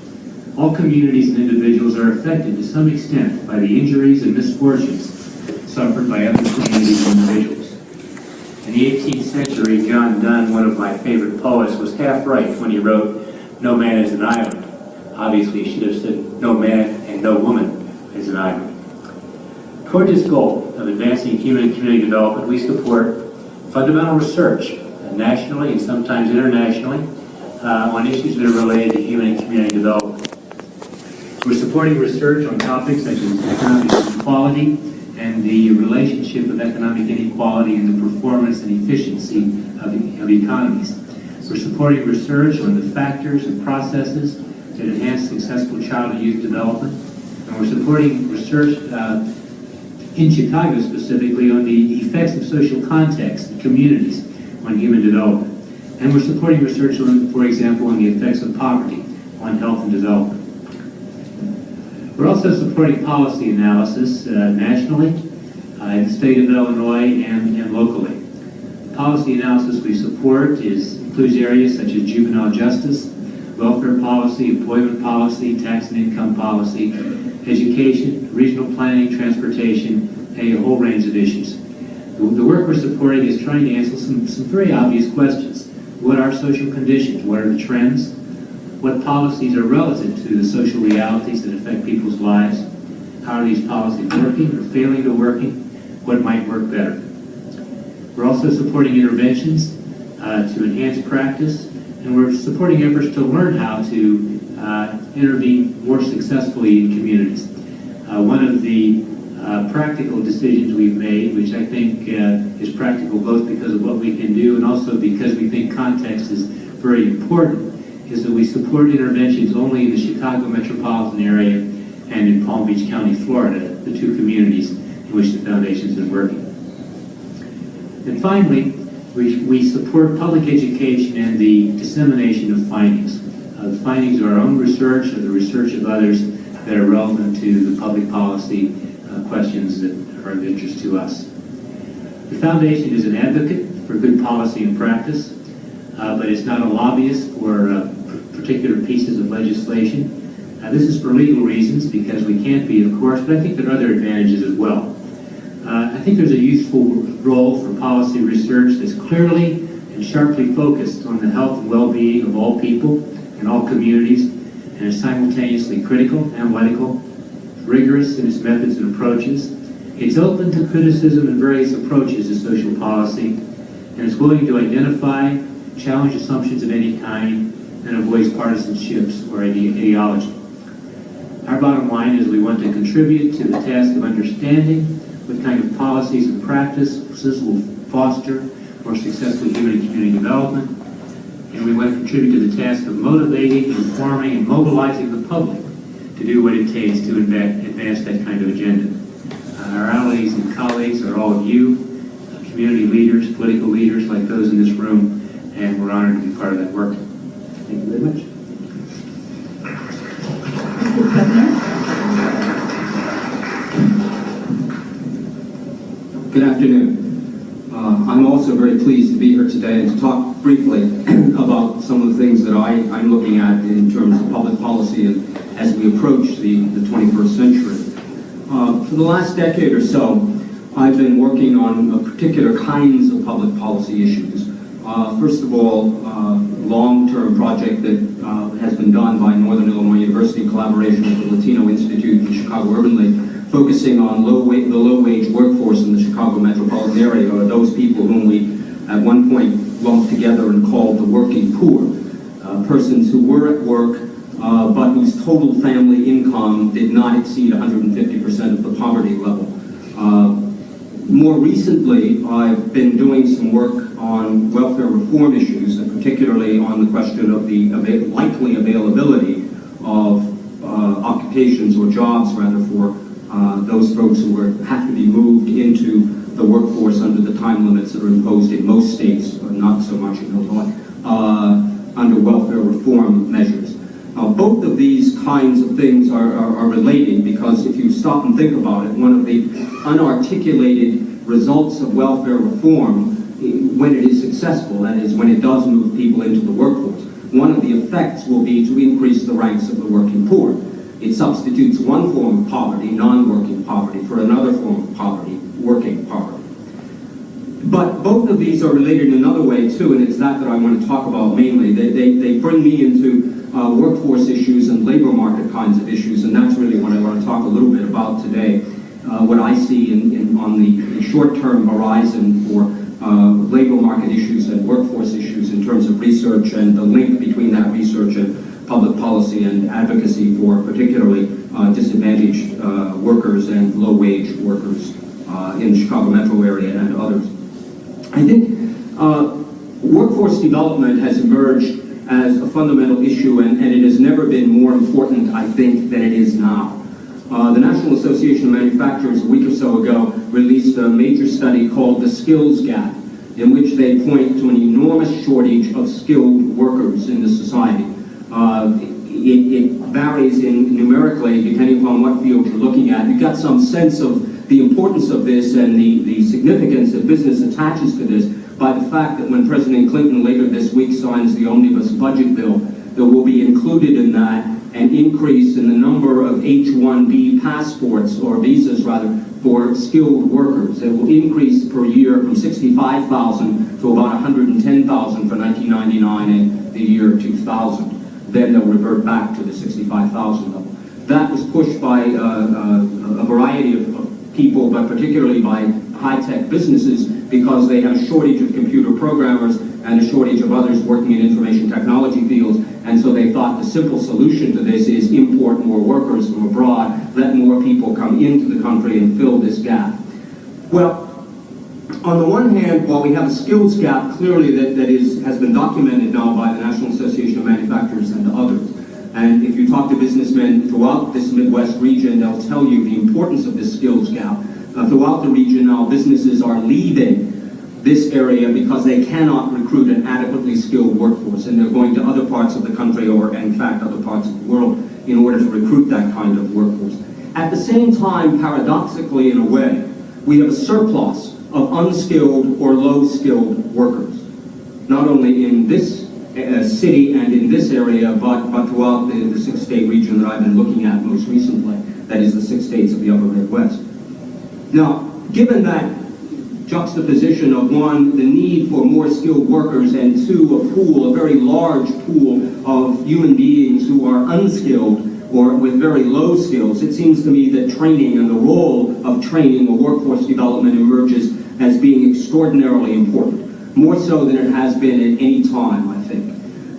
all communities and individuals are affected to some extent by the injuries and misfortunes suffered by other communities and individuals. In the 18th century, John Donne, one of my favorite poets, was half right when he wrote, "No man is an island." Obviously, he should have said, "No man and no woman is an island." Toward this goal of advancing human and community development, we support fundamental research, nationally and sometimes internationally, on issues that are related to human and community development. We're supporting research on topics such as economic inequality and the relationship of economic inequality and the performance and efficiency of economies. We're supporting research on the factors and processes that enhance successful child and youth development. And we're supporting research in Chicago specifically on the effects of social context and communities on human development. And we're supporting research on, for example, on the effects of poverty on health and development. We're also supporting policy analysis nationally, in the state of Illinois, and locally. The policy analysis we support includes areas such as juvenile justice, welfare policy, employment policy, tax and income policy, education, regional planning, transportation, and a whole range of issues. The work we're supporting is trying to answer some very obvious questions. What are social conditions? What are the trends? What policies are relative to the social realities that affect people's lives? How are these policies working or failing to working? What might work better? We're also supporting interventions to enhance practice, and we're supporting efforts to learn how to intervene more successfully in communities. One of the practical decisions we've made, which I think is practical both because of what we can do and also because we think context is very important, is that we support interventions only in the Chicago metropolitan area and in Palm Beach County, Florida, the two communities in which the Foundation's been working. And finally, we support public education and the dissemination of findings. The findings are our own research or the research of others that are relevant to the public policy questions that are of interest to us. The Foundation is an advocate for good policy and practice, but it's not a lobbyist for particular pieces of legislation. This is for legal reasons, because we can't be, of course, but I think there are other advantages as well. I think there's a useful role for policy research that's clearly and sharply focused on the health and well-being of all people in all communities, and is simultaneously critical, analytical, rigorous in its methods and approaches. It's open to criticism and various approaches to social policy, and is willing to identify, challenge assumptions of any kind, and avoids partisanships or ideology. Our bottom line is we want to contribute to the task of understanding what kind of policies and practices will foster more successful human and community development, and we want to contribute to the task of motivating, informing, and mobilizing the public to do what it takes to advance that kind of agenda. Our allies and colleagues are all of you, community leaders, political leaders like those in this room, and we're honored to be part of that work. Thank you very much.
Good afternoon. I'm also very pleased to be here today and to talk briefly about some of the things that I'm looking at in terms of public policy and as we approach the 21st century. For the last decade or so, I've been working on particular kinds of public policy issues. First of all, a long-term project that has been done by Northern Illinois University in collaboration with the Latino Institute in Chicago Urban League, focusing on the low-wage workforce in the Chicago metropolitan area, or those people whom we at one point lumped together and called the working poor, persons who were at work but whose total family income did not exceed 150% of the poverty level. More recently, I've been doing some work on welfare reform issues, and particularly on the question of the likely availability of occupations or jobs, rather, for those folks who have to be moved into the workforce under the time limits that are imposed in most states, not so much in Illinois, under welfare reform measures. Both of these kinds of things are related, because if you stop and think about it, one of the unarticulated results of welfare reform, when it is successful, that is, when it does move people into the workforce, one of the effects will be to increase the ranks of the working poor. It substitutes one form of poverty, non-working poverty, for another form of poverty, working poverty. But both of these are related in another way too, and it's that I want to talk about mainly. They bring me into workforce issues and labor market kinds of issues, and that's really what I want to talk a little bit about today. What I see on the short-term horizon for labor market issues and workforce issues in terms of research, and the link between that research and public policy and advocacy for particularly disadvantaged workers and low-wage workers in the Chicago metro area and others. I think workforce development has emerged as a fundamental issue, and it has never been more important, I think, than it is now. The National Association of Manufacturers a week or so ago released a major study called The Skills Gap, in which they point to an enormous shortage of skilled workers in the society. It varies numerically depending upon what field you're looking at. You've got some sense of the importance of this and the significance that business attaches to this by the fact that when President Clinton later this week signs the omnibus budget bill, there will be included in that an increase in the number of H-1B passports, or visas rather, for skilled workers. It will increase per year from 65,000 to about 110,000 for 1999 and the year 2000. Then they'll revert back to the 65,000 level. That was pushed by a variety of people, but particularly by high-tech businesses, because they have a shortage of computer programmers and a shortage of others working in information technology fields, and so they thought the simple solution to this is import more workers from abroad, let more people come into the country and fill this gap. Well, on the one hand, while we have a skills gap clearly that has been documented now by the National Association of Manufacturers and others, and if you talk to businessmen throughout this Midwest region, they'll tell you the importance of this skills gap. Throughout the region now, businesses are leaving this area because they cannot recruit an adequately skilled workforce, and they're going to other parts of the country, or in fact other parts of the world, in order to recruit that kind of workforce. At the same time, paradoxically in a way, we have a surplus of unskilled or low-skilled workers, not only in this city and in this area, but throughout the six-state region that I've been looking at most recently, that is the 6 states of the upper Midwest. Now, given that juxtaposition of one, the need for more skilled workers, and two, a very large pool of human beings who are unskilled or with very low skills, it seems to me that training and the role of training or workforce development emerges as being extraordinarily important, more so than it has been at any time, I think.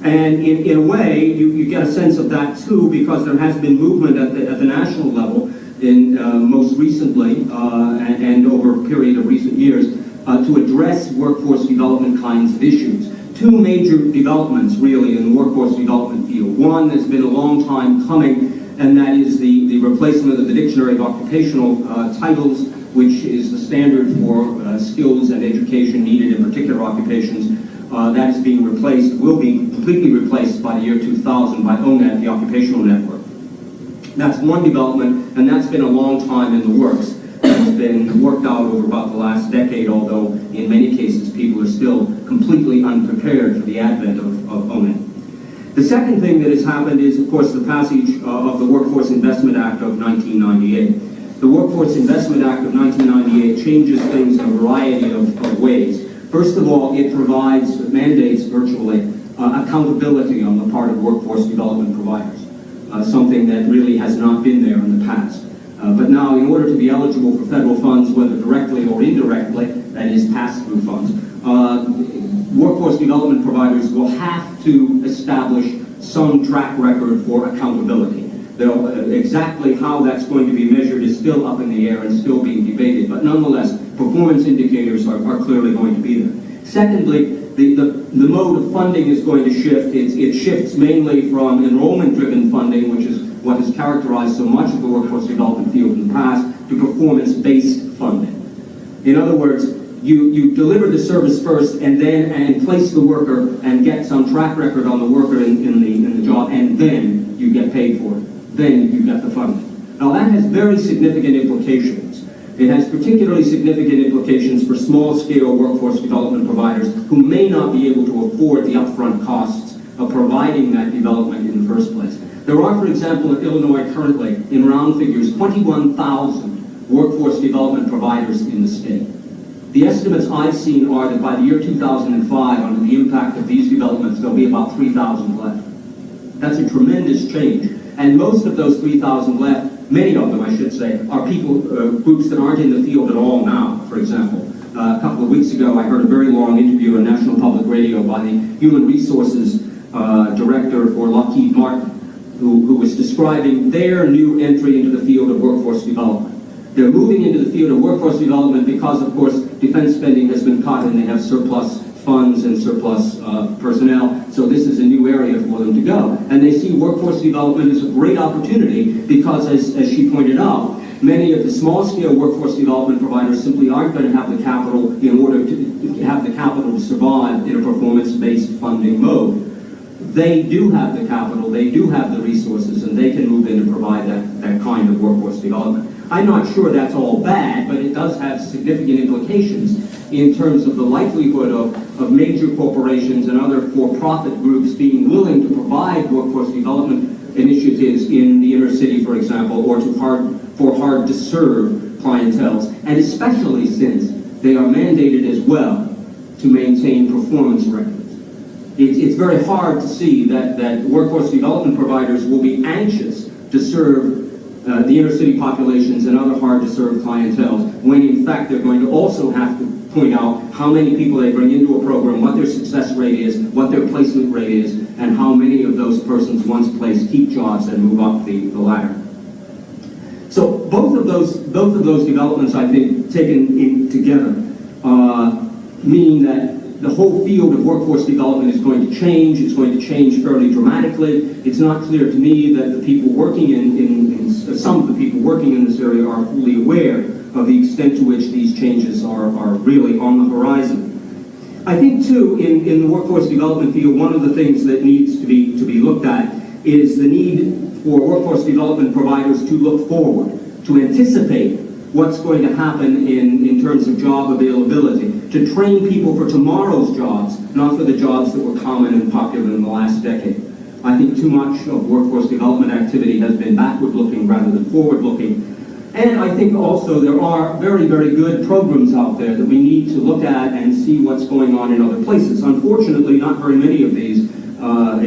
And in a way, you get a sense of that too, because there has been movement at the national level in most recently and over a period of recent years to address workforce development kinds of issues. Two major developments really in the workforce development field. One that's been a long time coming, and that is the replacement of the Dictionary of Occupational Titles, which is the standard for skills and education needed in particular occupations. That is being replaced, will be completely replaced by the year 2000 by ONET, the Occupational Network. That's one development, and that's been a long time in the works. That's been worked out over about the last decade, although in many cases people are still completely unprepared for the advent of ONET. The second thing that has happened is, of course, the passage of the Workforce Investment Act of 1998. The Workforce Investment Act of 1998 changes things in a variety of ways. First of all, it mandates virtually accountability on the part of workforce development providers, something that really has not been there in the past. But now, in order to be eligible for federal funds, whether directly or indirectly, that is pass-through funds, workforce development providers will have to establish some track record for accountability. Exactly how that's going to be measured is still up in the air and still being debated, but nonetheless, performance indicators are clearly going to be there. Secondly, the mode of funding is going to shift. It shifts mainly from enrollment-driven funding, which is what has characterized so much of the workforce development field in the past, to performance-based funding. In other words, you deliver the service first and place the worker and get some track record on the worker in the job, and then you get paid for it. Then you get the funding. Now that has very significant implications. It has particularly significant implications for small-scale workforce development providers who may not be able to afford the upfront costs of providing that development in the first place. There are, for example, in Illinois currently, in round figures, 21,000 workforce development providers in the state. The estimates I've seen are that by the year 2005, under the impact of these developments, there'll be about 3,000 left. That's a tremendous change. And most of those 3,000 left, many of them, I should say, are people, groups that aren't in the field at all now, for example. A couple of weeks ago, I heard a very long interview on National Public Radio by the Human Resources Director for Lockheed Martin, who was describing their new entry into the field of workforce development. They're moving into the field of workforce development because, of course, defense spending has been cut and they have surplus funds and surplus personnel, so this is a new area for them to go. And they see workforce development as a great opportunity because, as she pointed out, many of the small-scale workforce development providers simply aren't going to have the capital in order to have the capital to survive in a performance-based funding mode. They do have the capital, they do have the resources, and they can move in and provide that kind of workforce development. I'm not sure that's all bad, but it does have significant implications in terms of the likelihood of major corporations and other for-profit groups being willing to provide workforce development initiatives in the inner city, for example, or for hard-to-serve clienteles, and especially since they are mandated as well to maintain performance records. It's very hard to see that workforce development providers will be anxious to serve the inner city populations and other hard-to-serve clienteles, when in fact they're going to also have to point out how many people they bring into a program, what their success rate is, what their placement rate is, and how many of those persons once placed keep jobs and move up the ladder. So both of those developments, I think, taken in together, mean that the whole field of workforce development is going to change. It's going to change fairly dramatically. It's not clear to me that the people working some of the people working in this area are fully aware of the extent to which these changes are really on the horizon. I think, too, in the workforce development field, one of the things that needs to be looked at is the need for workforce development providers to look forward, to anticipate what's going to happen in terms of job availability, to train people for tomorrow's jobs, not for the jobs that were common and popular in the last decade. I think too much of workforce development activity has been backward-looking rather than forward-looking. And I think also there are very, very good programs out there that we need to look at and see what's going on in other places. Unfortunately, not very many of these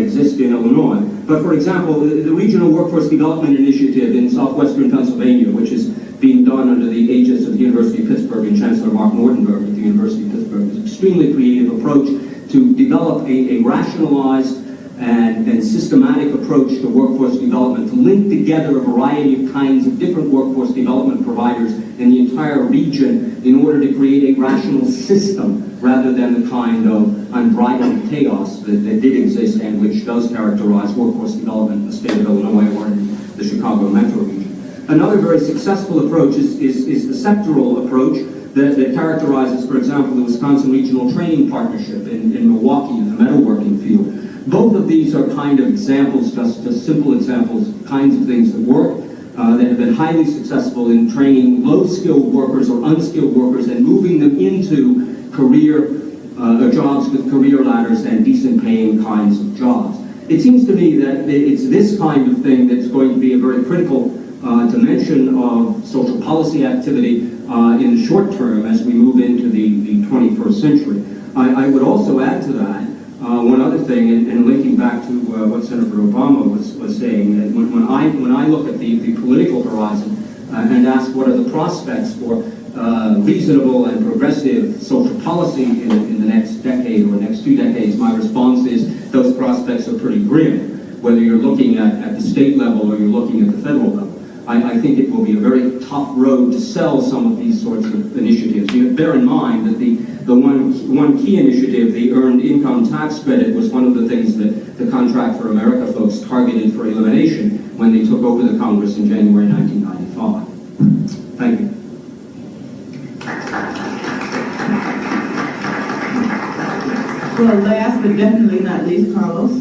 exist in Illinois. But for example, the Regional Workforce Development Initiative in southwestern Pennsylvania, which is being done under the aegis of the University of Pittsburgh and Chancellor Mark Nordenberg at the University of Pittsburgh, is an extremely creative approach to develop a rationalized and systematic approach to workforce development, to link together a variety of kinds of different workforce development providers in the entire region in order to create a rational system rather than the kind of unbridled chaos that did exist and which does characterize workforce development in the state of Illinois or in the Chicago metro region. Another very successful approach is the sectoral approach that characterizes, for example, the Wisconsin Regional Training Partnership in Milwaukee in the metalworking field. Both of these are kind of examples, just simple examples, kinds of things that work, that have been highly successful in training low-skilled workers or unskilled workers and moving them into career jobs with career ladders and decent-paying kinds of jobs. It seems to me that it's this kind of thing that's going to be a very critical dimension of social policy activity in the short term as we move into the 21st century. I would also add to that one other thing, and linking back to what Senator Obama was saying, that when I look at the political horizon and ask what are the prospects for reasonable and progressive social policy in the next decade or next 2 decades, my response is those prospects are pretty grim, whether you're looking at the state level or you're looking at the federal level. I think it will be a very tough road to sell some of these sorts of initiatives. You bear in mind that the one key initiative, the Earned Income Tax Credit, was one of the things that the Contract for America folks targeted for elimination when they took over the Congress in January 1995. Thank you.
Well, last but definitely not least, Carlos.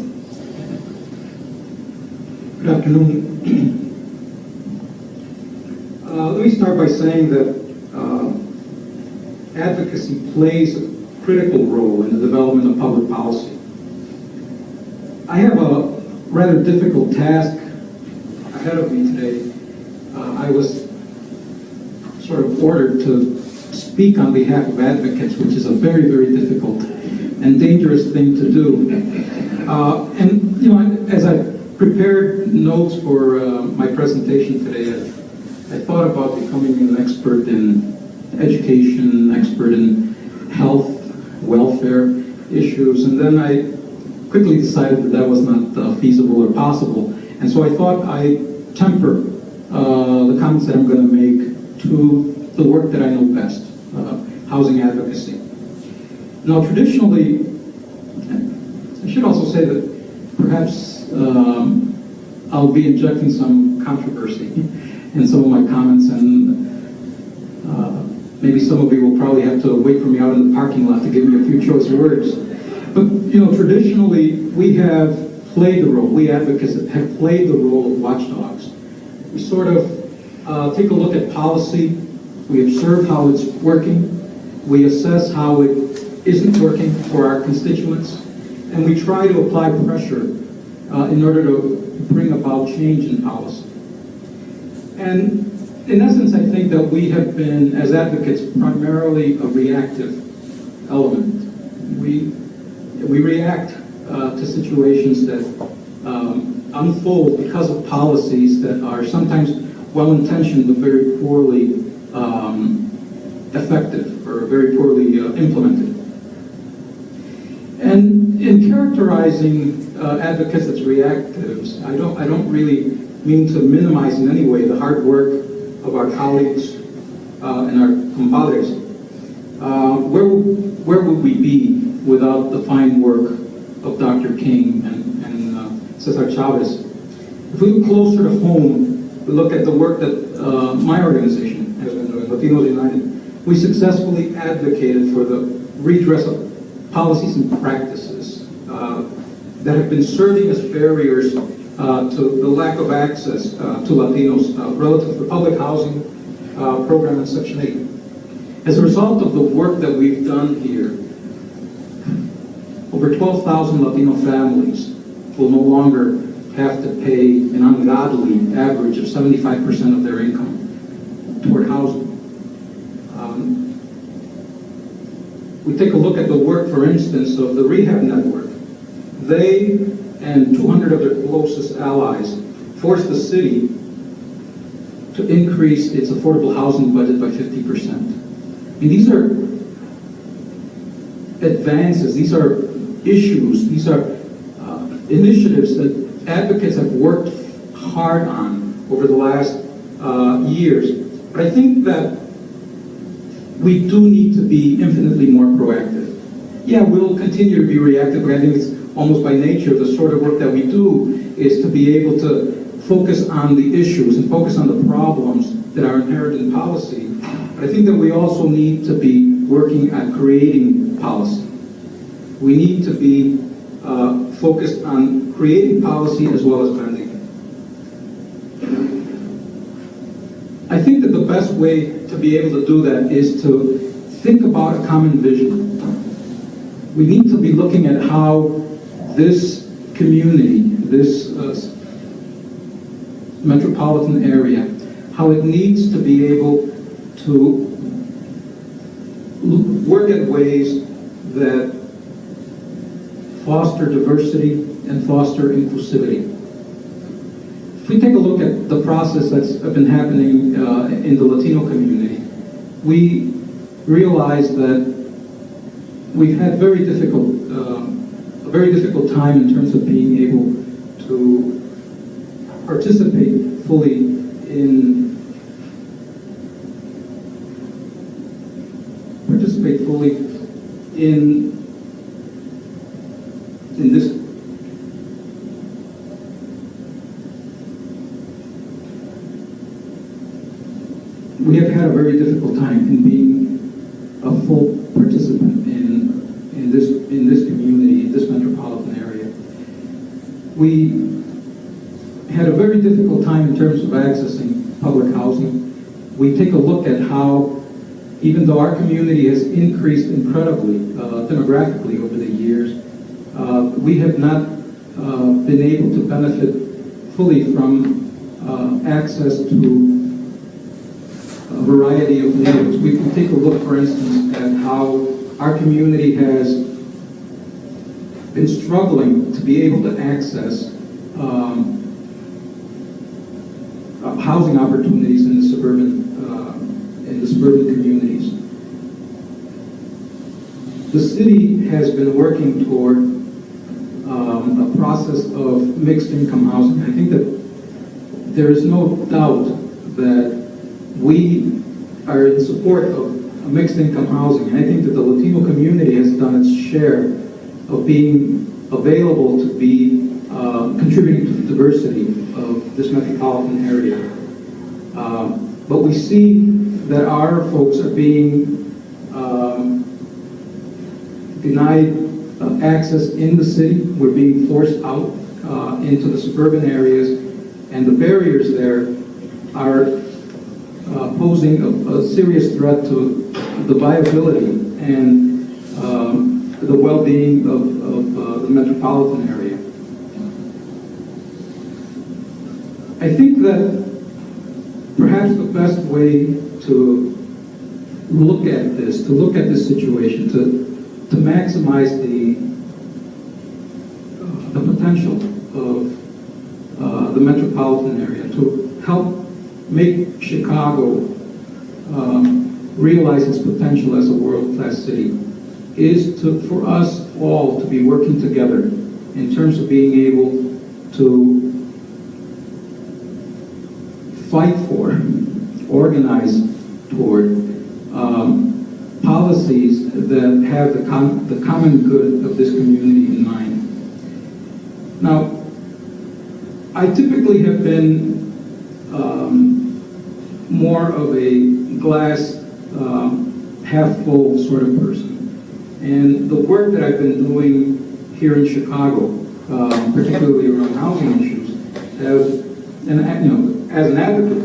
Good afternoon. Let me start by saying that advocacy plays a critical role in the development of public policy. I have a rather difficult task ahead of me today. I was sort of ordered to speak on behalf of advocates, which is a very, very difficult and dangerous thing to do. And, you know, as I prepared notes for my presentation today, I thought about becoming an expert in education, expert in health, welfare issues, and then I quickly decided that that was not feasible or possible. And so I thought I'd temper the comments that I'm going to make to the work that I know best, housing advocacy. Now, traditionally, I should also say that perhaps I'll be injecting some controversy in some of my comments, and maybe some of you will probably have to wait for me out in the parking lot to give me a few choice words. But, you know, traditionally, we have played the role, we advocates have played the role of watchdogs. We sort of take a look at policy, we observe how it's working, we assess how it isn't working for our constituents, and we try to apply pressure in order to bring about change in policy. And in essence, I think that we have been, as advocates, primarily a reactive element. We react to situations that unfold because of policies that are sometimes well-intentioned but very poorly effective or very poorly implemented. And in characterizing advocates as reactives, I don't really mean to minimize in any way the hard work of our colleagues and our compadres. Where would we be without the fine work of Dr. King and Cesar Chavez? If we look closer to home, we look at the work that my organization has been doing, Latinos United. We successfully advocated for the redress of policies and practices that have been serving as barriers to the lack of access to Latinos relative to the public housing program in Section 8. As a result of the work that we've done here, over 12,000 Latino families will no longer have to pay an ungodly average of 75% of their income toward housing. We take a look at the work, for instance, of the rehab network. They and 200 of their closest allies forced the city to increase its affordable housing budget by 50%. I mean, these are advances, these are issues, these are initiatives that advocates have worked hard on over the last years. But I think that we do need to be infinitely more proactive. Yeah, we'll continue to be reactive, but I think it's almost by nature the sort of work that we do is to be able to focus on the issues and focus on the problems that are inherent in policy. But I think that we also need to be working at creating policy. We need to be focused on creating policy as well as bending it. I think that the best way to be able to do that is to think about a common vision. We need to be looking at how this community, this metropolitan area, how it needs to be able to work at ways that foster diversity and foster inclusivity. If we take a look at the process that's been happening in the Latino community, we realize that we've had a very difficult time in terms of being able to participate fully in this. We have had a very difficult time in being a full participant in this community, in this metropolitan area. We had a very difficult time in terms of accessing public housing. We take a look at how, even though our community has increased incredibly demographically over the years, we have not been able to benefit fully from access to a variety of neighborhoods. We can take a look, for instance, at how our community has been struggling to be able to access housing opportunities in the suburban communities. The city has been working toward a process of mixed income housing. I think that there is no doubt that we are in support of mixed income housing. And I think that the Latino community has done its share of being available to be contributing to the diversity of this metropolitan area. But we see that our folks are being denied access in the city. We're being forced out into the suburban areas, and the barriers there are posing a serious threat to the viability and the well-being of the metropolitan area. I think that perhaps the best way to look at this situation, to maximize the potential of the metropolitan area, to help make Chicago realize its potential as a world-class city, is for us all to be working together in terms of being able to fight for, organize toward policies that have the common good of this community in mind. Now, I typically have been more of a glass half full sort of person. And the work that I've been doing here in Chicago, particularly around housing issues, as an advocate,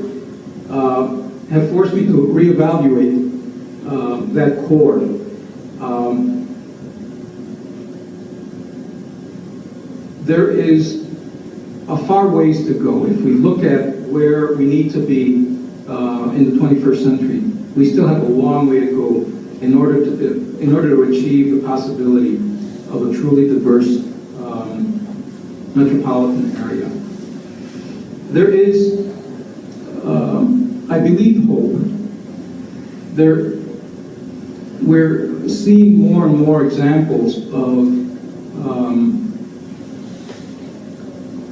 have forced me to reevaluate that core. There is a far ways to go. If we look at where we need to be in the 21st century, we still have a long way to go in order to achieve the possibility of a truly diverse metropolitan area. There is, I believe, hope. We're seeing more and more examples of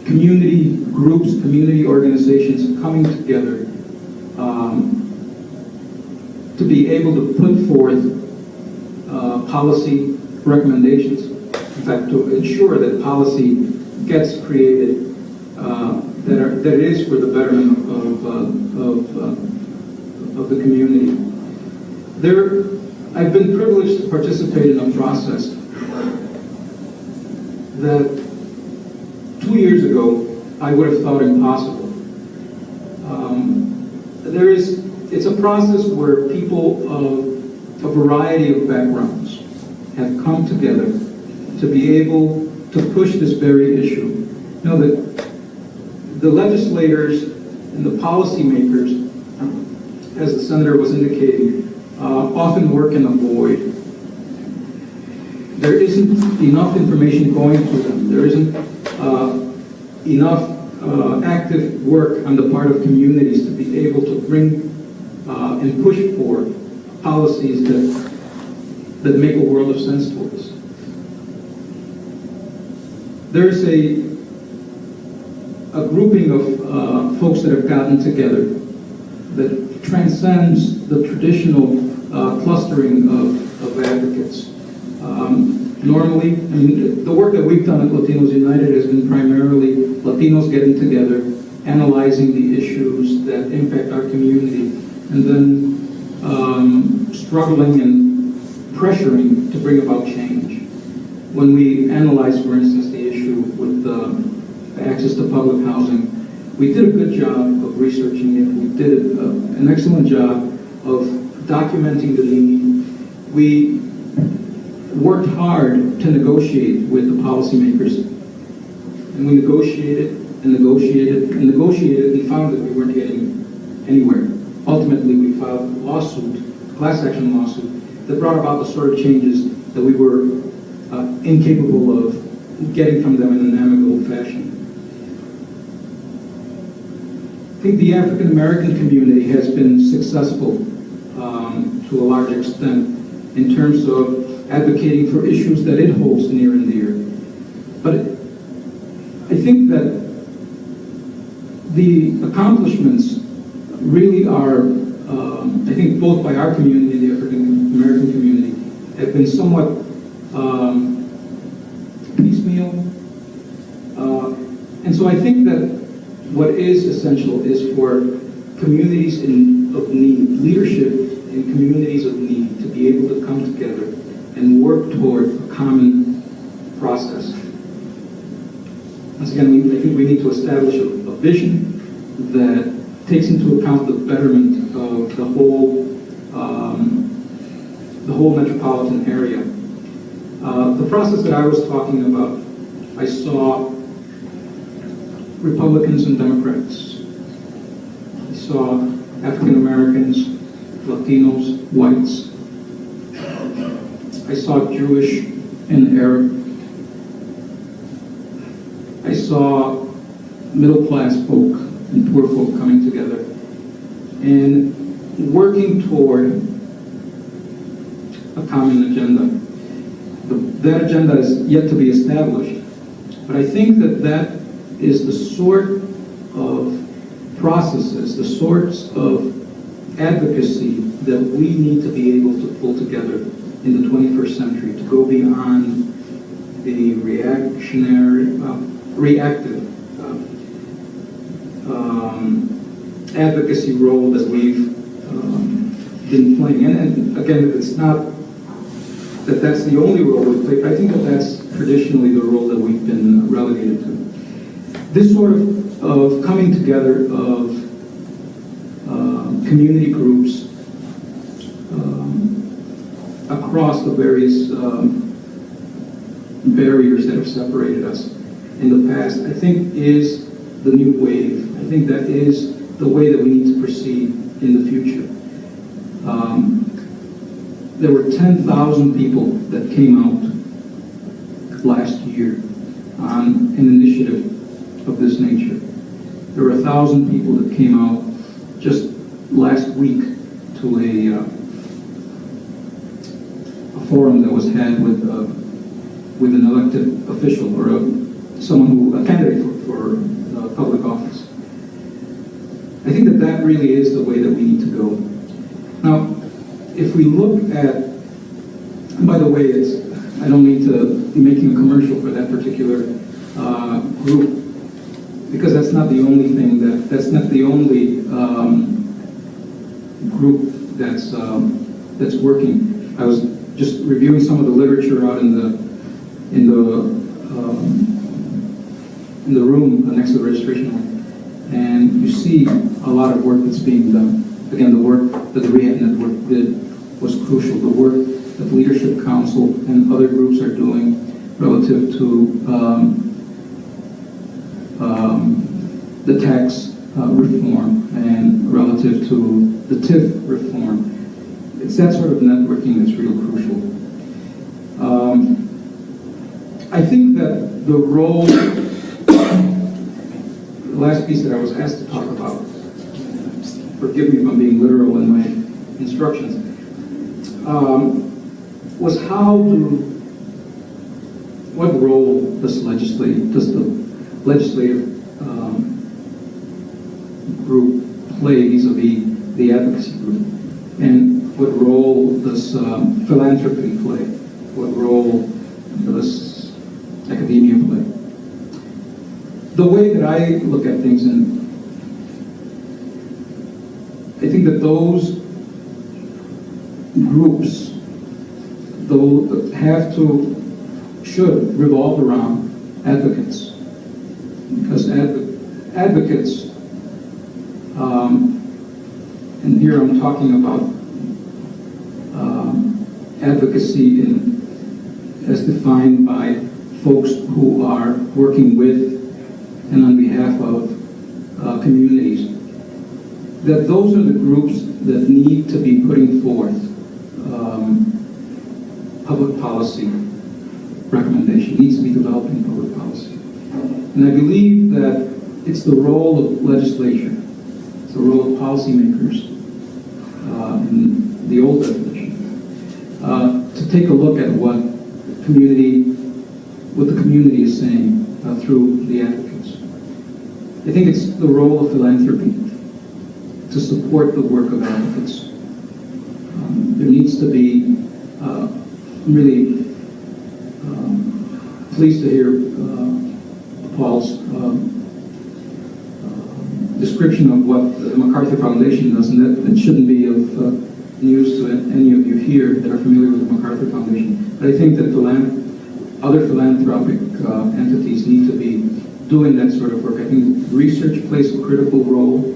community groups, community organizations coming together to be able to put forth policy recommendations. In fact, to ensure that policy gets created that is for the betterment of the community. I've been privileged to participate in a process that 2 years ago I would have thought impossible. It's a process where people of a variety of backgrounds have come together to be able to push this very issue. You know, that the legislators and the policymakers, as the senator was indicating, often work in a void. There isn't enough information going to them. There isn't enough active work on the part of communities to be able to bring and push for policies that make a world of sense to us. There's a grouping of folks that have gotten together that transcends the traditional clustering of advocates. Normally, I mean, the work that we've done at Latinos United has been primarily Latinos getting together, analyzing the issues that impact our community, and then struggling and pressuring to bring about change. When we analyzed, for instance, the issue with access to public housing, we did a good job of researching it. We did an excellent job of documenting the need. We worked hard to negotiate with the policymakers. And we negotiated and negotiated and negotiated and found that we weren't getting anywhere. Ultimately, we filed a lawsuit, a class action lawsuit, that brought about the sort of changes that we were incapable of getting from them in an amicable fashion. I think the African American community has been successful to a large extent in terms of advocating for issues that it holds near and dear. But I think that the accomplishments really are, I think both by our community and the African American community, have been somewhat piecemeal. And so I think that what is essential is for communities of need, leadership in communities of need, to be able to come together and work toward a common process. Once again, I think we need to establish a vision that takes into account the betterment of the whole metropolitan area. The process that I was talking about, I saw Republicans and Democrats. I saw African Americans, Latinos, whites. I saw Jewish and Arab. I saw middle-class folk and poor folk coming together and working toward a common agenda. That agenda is yet to be established, but I think that that is the sort of processes, the sorts of advocacy that we need to be able to pull together in the 21st century to go beyond the reactive advocacy role that we've been playing. And again, it's not that that's the only role we play, but I think that that's traditionally the role that we've been relegated to. This sort of coming together of community groups across the various barriers that have separated us in the past, I think is the new wave. I think that is the way that we need to proceed in the future. There were 10,000 people that came out last year on an initiative of this nature. There were 1,000 people that came out just last week to a forum that was had with an elected official or a candidate for public office. I think that that really is the way that we need to go. Now, if we look at, and by the way, I don't need to be making a commercial for that particular group, because that's not the only thing that's not the only group that's working. I was just reviewing some of the literature out in the room next to the registration room, and you see a lot of work that's being done. Again, the work that the Rehab Network did was crucial. The work that the Leadership Council and other groups are doing relative to the tax reform and relative to the TIF reform. It's that sort of networking that's real crucial. I think that the role, the last piece that I was asked to talk about, forgive me if I'm being literal in my instructions, was what role does the legislative group play vis-a-vis the advocacy group? And what role does philanthropy play? What role does academia play? The way that I look at things, and I think that those groups, should revolve around advocates, because advocates, and here I'm talking about advocacy as defined by folks who are working with and on behalf of communities, that those are the groups that need to be putting forth public policy recommendation, needs to be developing public policy. And I believe that it's the role of legislature, it's the role of policymakers, in the old definition, to take a look at what the community is saying through the advocates. I think it's the role of philanthropy to support the work of advocates. There needs to be, I'm really pleased to hear Paul's description of what the MacArthur Foundation does, and that it shouldn't be of news to any of you here that are familiar with the MacArthur Foundation. But I think that other philanthropic entities need to be doing that sort of work. I think research plays a critical role,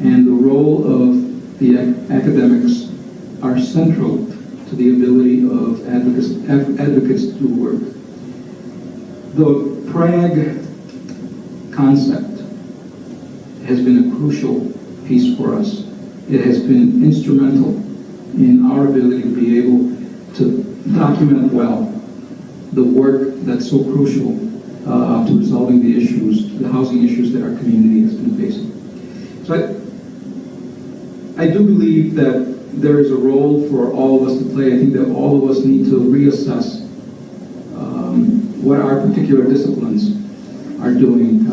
and the role of the academics are central to the ability of advocates to do work. The Prague concept has been a crucial piece for us. It has been instrumental in our ability to be able to document well the work that's so crucial to resolving the issues, the housing issues that our community has been facing. So I do believe that there is a role for all of us to play. I think that all of us need to reassess what our particular disciplines are doing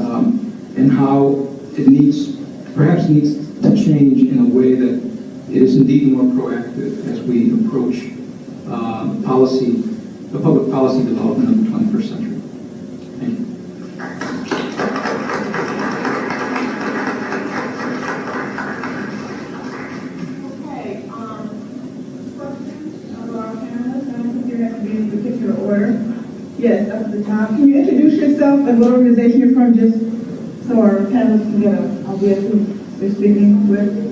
and how it perhaps needs to change in a way that it is indeed more proactive as we approach the public policy development of the 21st century. Thank you.
Okay, questions of our panelists? I don't think there has to be any particular order. Yes, up at the top. Can you introduce yourself and what organization you're from, just so our panelists can get an idea who they're speaking with?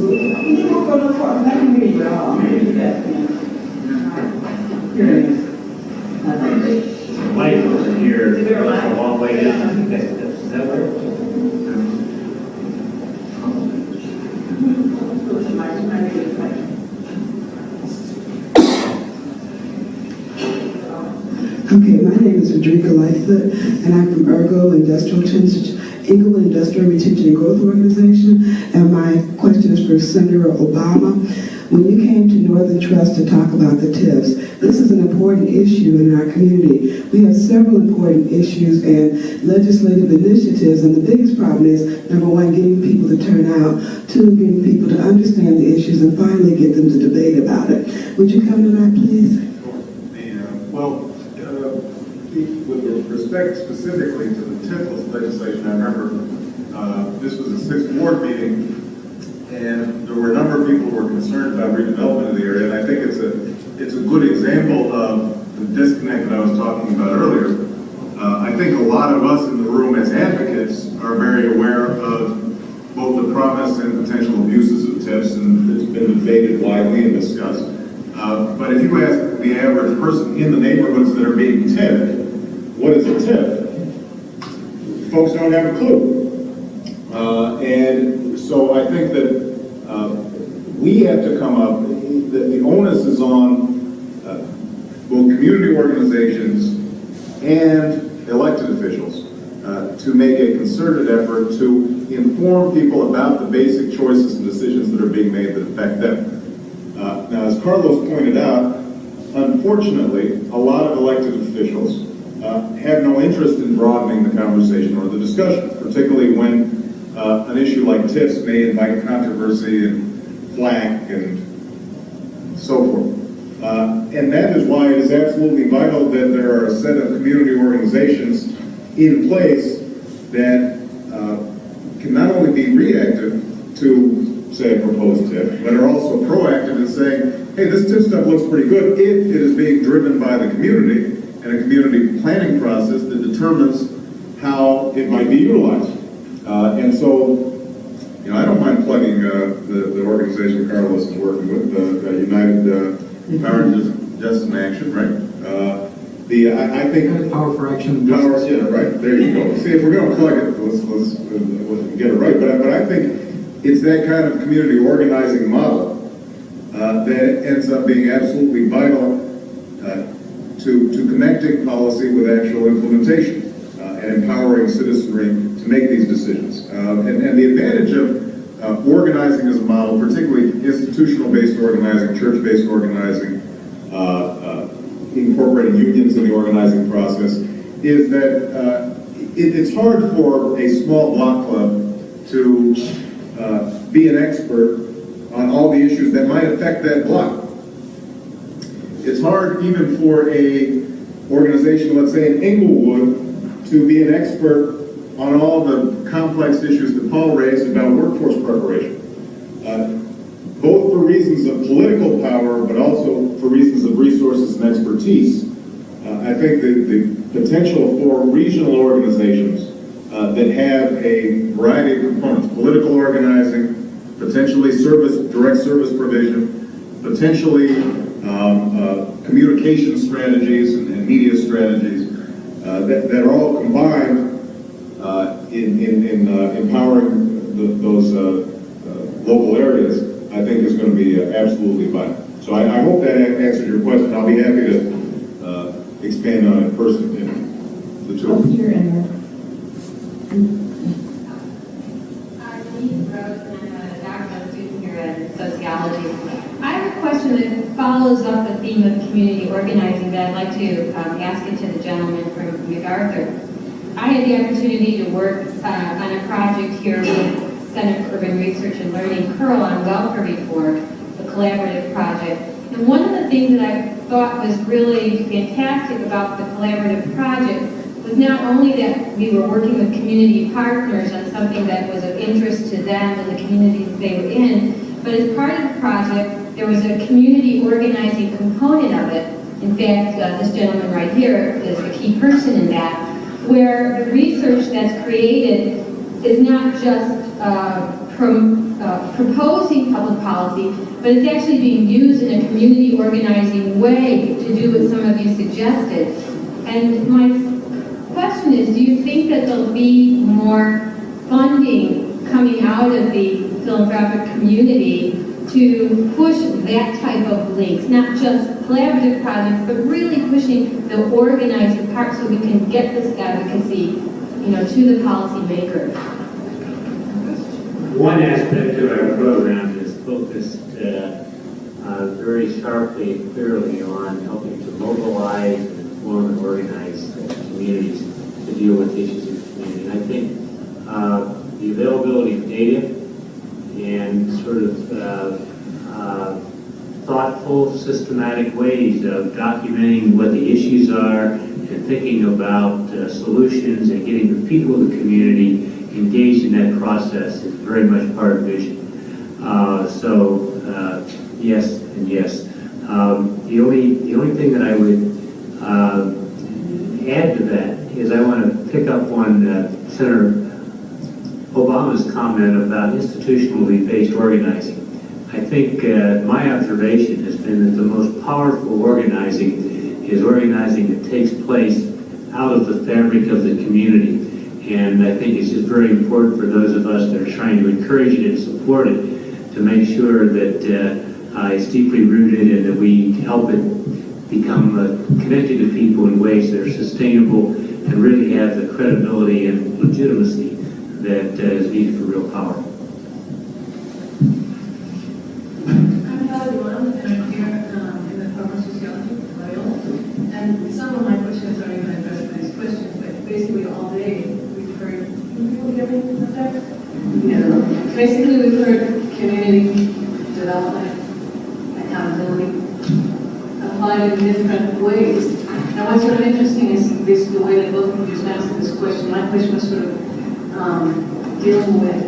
You won't go to the front. I can hear you all. Here it is.
Light over here, a long way down. Does that work?
Okay, my name is Frederica Lightfoot, and I'm from Inglewood Industrial Retention and Growth Organization, and my question is for Senator Obama. When you came to Northern Trust to talk about the TIFs, this is an important issue in our community. We have several important issues and legislative initiatives, and the biggest problem is, number one, getting people to turn out, two, getting people to understand the issues, and finally get them to debate about it. Would you come to that, please?
With respect specifically to the TIF legislation, I remember this was a 6th Ward meeting, and there were a number of people who were concerned about redevelopment of the area, and I think it's a good example of the disconnect that I was talking about earlier. I think a lot of us in the room as advocates are very aware of both the promise and potential abuses of TIFs, and it's been debated widely and discussed. But if you ask the average person in the neighborhoods that are being TIF'd, what is a TIF? Folks don't have a clue. And so I think that we have to come up, the onus is on both community organizations and elected officials to make a concerted effort to inform people about the basic choices and decisions that are being made that affect them. Now, as Carlos pointed out, unfortunately, a lot of elected officials have no interest in broadening the conversation or the discussion, particularly when an issue like TIFs may invite controversy and flack and so forth. And that is why it is absolutely vital that there are a set of community organizations in place that can not only be reactive to, say, a proposed TIF, but are also proactive in saying, hey, this TIF stuff looks pretty good if it is being driven by the community and a community planning process that determines how it might be utilized. And so, you know, I don't mind plugging the organization Carlos is working with, United Power and Justice in Action, right? I think
Power for Action.
Power, yeah, right. There you go. See, if we're going to plug it, let's get it right. But I think it's that kind of community organizing model that ends up being absolutely vital to connecting policy with actual implementation and empowering citizenry to make these decisions. And the advantage of organizing as a model, particularly institutional-based organizing, church-based organizing, incorporating unions in the organizing process, is that it's hard for a small block club to be an expert on all the issues that might affect that block. It's hard even for a organization, let's say in Inglewood, to be an expert on all the complex issues that Paul raised about workforce preparation. Both for reasons of political power, but also for reasons of resources and expertise. I think the potential for regional organizations that have a variety of components: political organizing, potentially direct service provision, potentially communication strategies and media strategies that are all combined in empowering those local areas. I think is going to be absolutely vital. So I hope that answered your question. I'll be happy to expand on it first in the two.
Sociology. I have a question that follows up the theme of community organizing that I'd like to ask it to the gentleman from MacArthur. I had the opportunity to work on a project here with Center for Urban Research and Learning, CURL, on welfare reform, a collaborative project. And one of the things that I thought was really fantastic about the collaborative project was not only that we were working with community partners on something that was of interest to them and the communities they were in, but as part of the project, there was a community organizing component of it. In fact, this gentleman right here is a key person in that, where the research that's created is not just proposing public policy, but it's actually being used in a community organizing way to do what some of you suggested. And my question is, do you think that there'll be more funding coming out of the philanthropic community to push that type of links, not just collaborative projects, but really pushing the organizing part so we can get this advocacy, to the policymaker?
One aspect of our program is focused very sharply and clearly on helping to mobilize and form and organize communities to deal with issues in the community. And I think the availability of data and sort of thoughtful, systematic ways of documenting what the issues are and thinking about solutions and getting the people of the community engaged in that process is very much part of vision. Yes and yes. The only thing that I would add to that is I want to pick up on Senator Obama's comment about institutionally based organizing. I think my observation has been that the most powerful organizing is organizing that takes place out of the fabric of the community. And I think it's just very important for those of us that are trying to encourage it and support it to make sure that it's deeply rooted and that we help it become connected to people in ways that are sustainable and really have the credibility and legitimacy that is needed for real power.
I'm Loyola, and I'm here in the Department of Sociology at Loyola. And some of my questions are even addressed by these questions, but basically all day we've heard, can people hear me up there? Yeah. Basically we've heard community development, accountability, applied in different ways. Now what's sort of interesting is the way that both of you answered this question. My question was sort of dealing with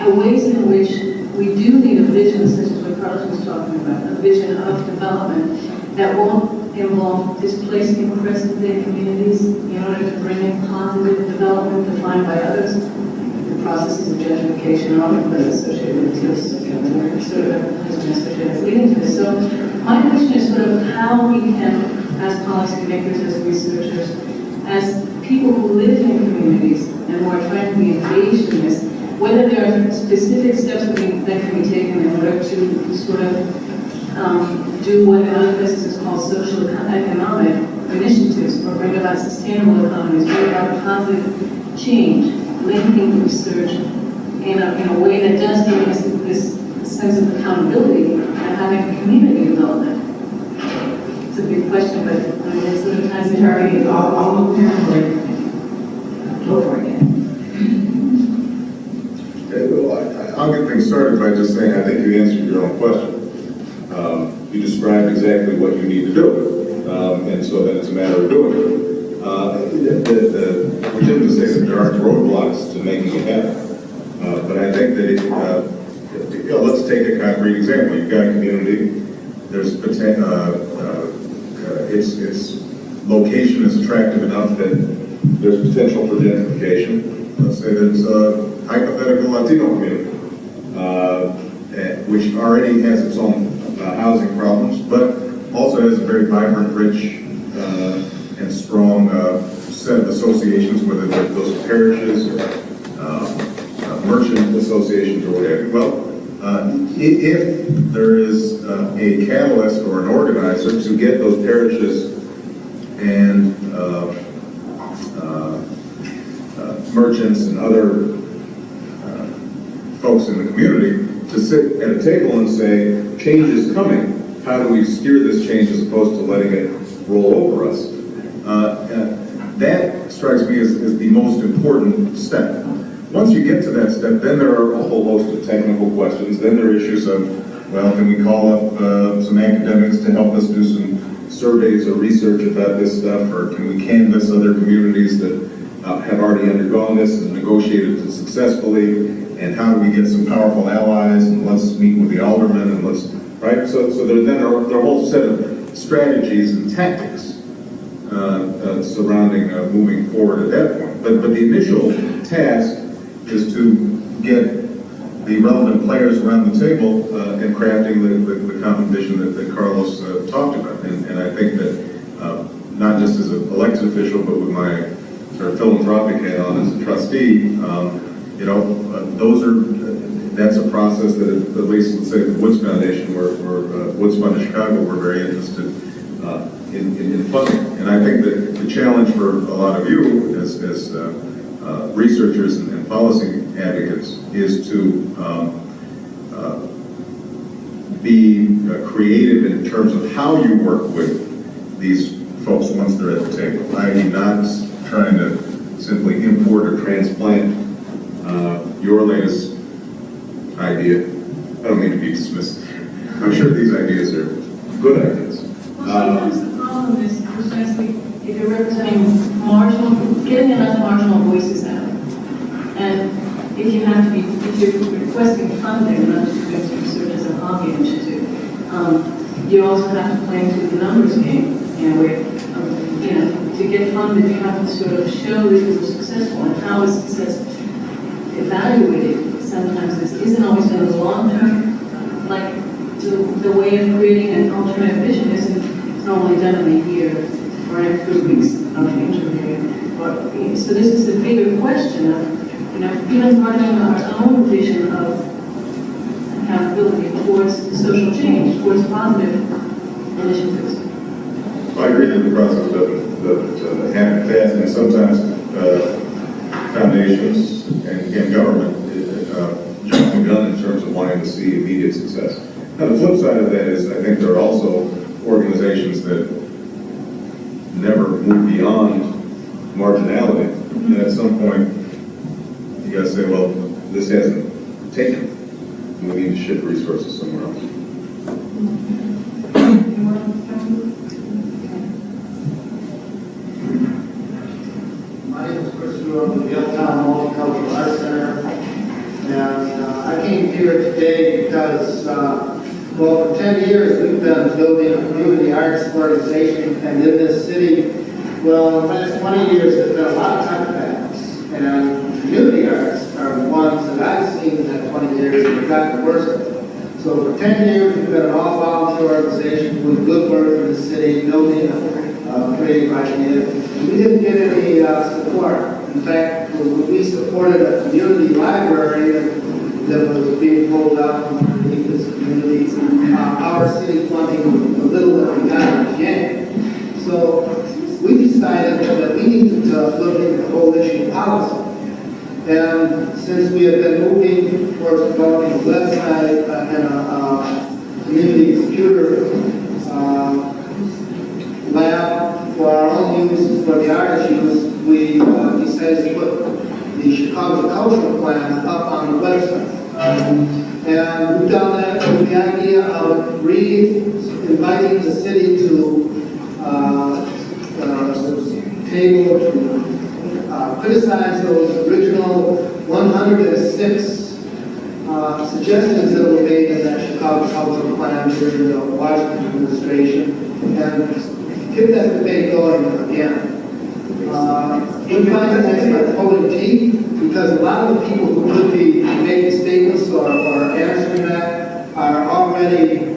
the ways in which we do need a vision, such as what Carlos was talking about, a vision of development that won't involve displacing present-day communities in order to bring in positive development defined by others. The processes of gentrification are often associated with this, sort of has been associated as leading to this. So my question is sort of how we can, as policymakers, as researchers, as people who live in communities and who are trying to be engaged in this, whether there are specific steps that can be taken in order to sort of do what in other places is called social economic initiatives, or bring about sustainable economies, bring about positive change, linking research in a way that does give us this sense of accountability and having community development. It's a big question, but I mean, it sort of ties into
I'll look Go for it.
Okay, well, I'll get things started by just saying I think you answered your own question. You described exactly what you need to do, and so then it's a matter of doing it. We didn't say that there aren't roadblocks to making it happen, but I think that let's take a concrete example. You've got a community. There's its location is attractive enough that there's potential for gentrification. let's say there's a hypothetical Latino community, which already has its own housing problems, but also has a very vibrant, rich, and strong set of associations, whether they're those parishes or merchant associations or whatever. Well, if there is a catalyst or an organizer to get those parishes and merchants and other folks in the community to sit at a table and say, change is coming, how do we steer this change as opposed to letting it roll over us? That strikes me as the most important step. Once you get to that step, then there are a whole host of technical questions. Then there are issues of, well, can we call up some academics to help us do some surveys or research about this stuff, or can we canvass other communities that have already undergone this and negotiated it successfully, and how do we get some powerful allies, and let's meet with the aldermen, and let's, right? So there are a whole set of strategies and tactics surrounding moving forward at that point. But the initial task is to get the relevant players around the table in crafting the composition that Carlos talked about. And I think that not just as an elected official, but with my sort of philanthropic hat on as a trustee, that's a process that at least, let's say, the Woods Foundation or Woods Fund of Chicago were very interested in funding. And I think that the challenge for a lot of you as researchers and policy advocates is to be creative in terms of how you work with these folks once they're at the table. I.e. not trying to simply import or transplant your latest idea. I don't mean to be dismissive. I'm sure these ideas are good ideas.
Well, sometimes the problem is precisely if you're representing getting enough marginal voices out. And if you're requesting funding, not just doing research as a hobby initiative, you also have to play into the numbers game. Where, to get funded, you have to sort of show that you were successful, and how is success evaluated sometimes this isn't always in the long term. Like the way of creating an alternative vision isn't normally done in a year or in a few weeks of interviewing. So this is the bigger question of, even running our own vision of accountability towards social change, towards positive initiatives.
I agree that the process doesn't happen fast, and sometimes foundations and government jump the gun in terms of wanting to see immediate success. Now, the flip side of that is I think there are also organizations that never move beyond marginality, and at some point you got to say, well, this hasn't taken. We need to shift resources somewhere else.
From the Youngtown Multicultural Arts Center, and I came here today because, for 10 years we've been building a community arts organization, and in this city, well, in the last 20 years there's been a lot of cutbacks, and community arts are the ones that I've seen in that 20 years that have gotten the worst of it. So for 10 years we've been an all-volunteer organization doing good work in the city, building creative ideas. We didn't get any support. In fact, we supported a community library that was being rolled out underneath this community. Our city funding was a little that we got in the game. So we decided that we needed to look at the whole issue of policy. And since we have been moving towards developing a website and a community computer lab for our own use, for the artist use, we decided to put the Chicago Cultural Plan up on the website. And we've done that with the idea of inviting the city to table to criticize those original 106 suggestions that were made in that Chicago Cultural Plan during the Washington administration, and get that debate going again. we find things like pulling teeth, because a lot of the people who could be making statements or answering that are already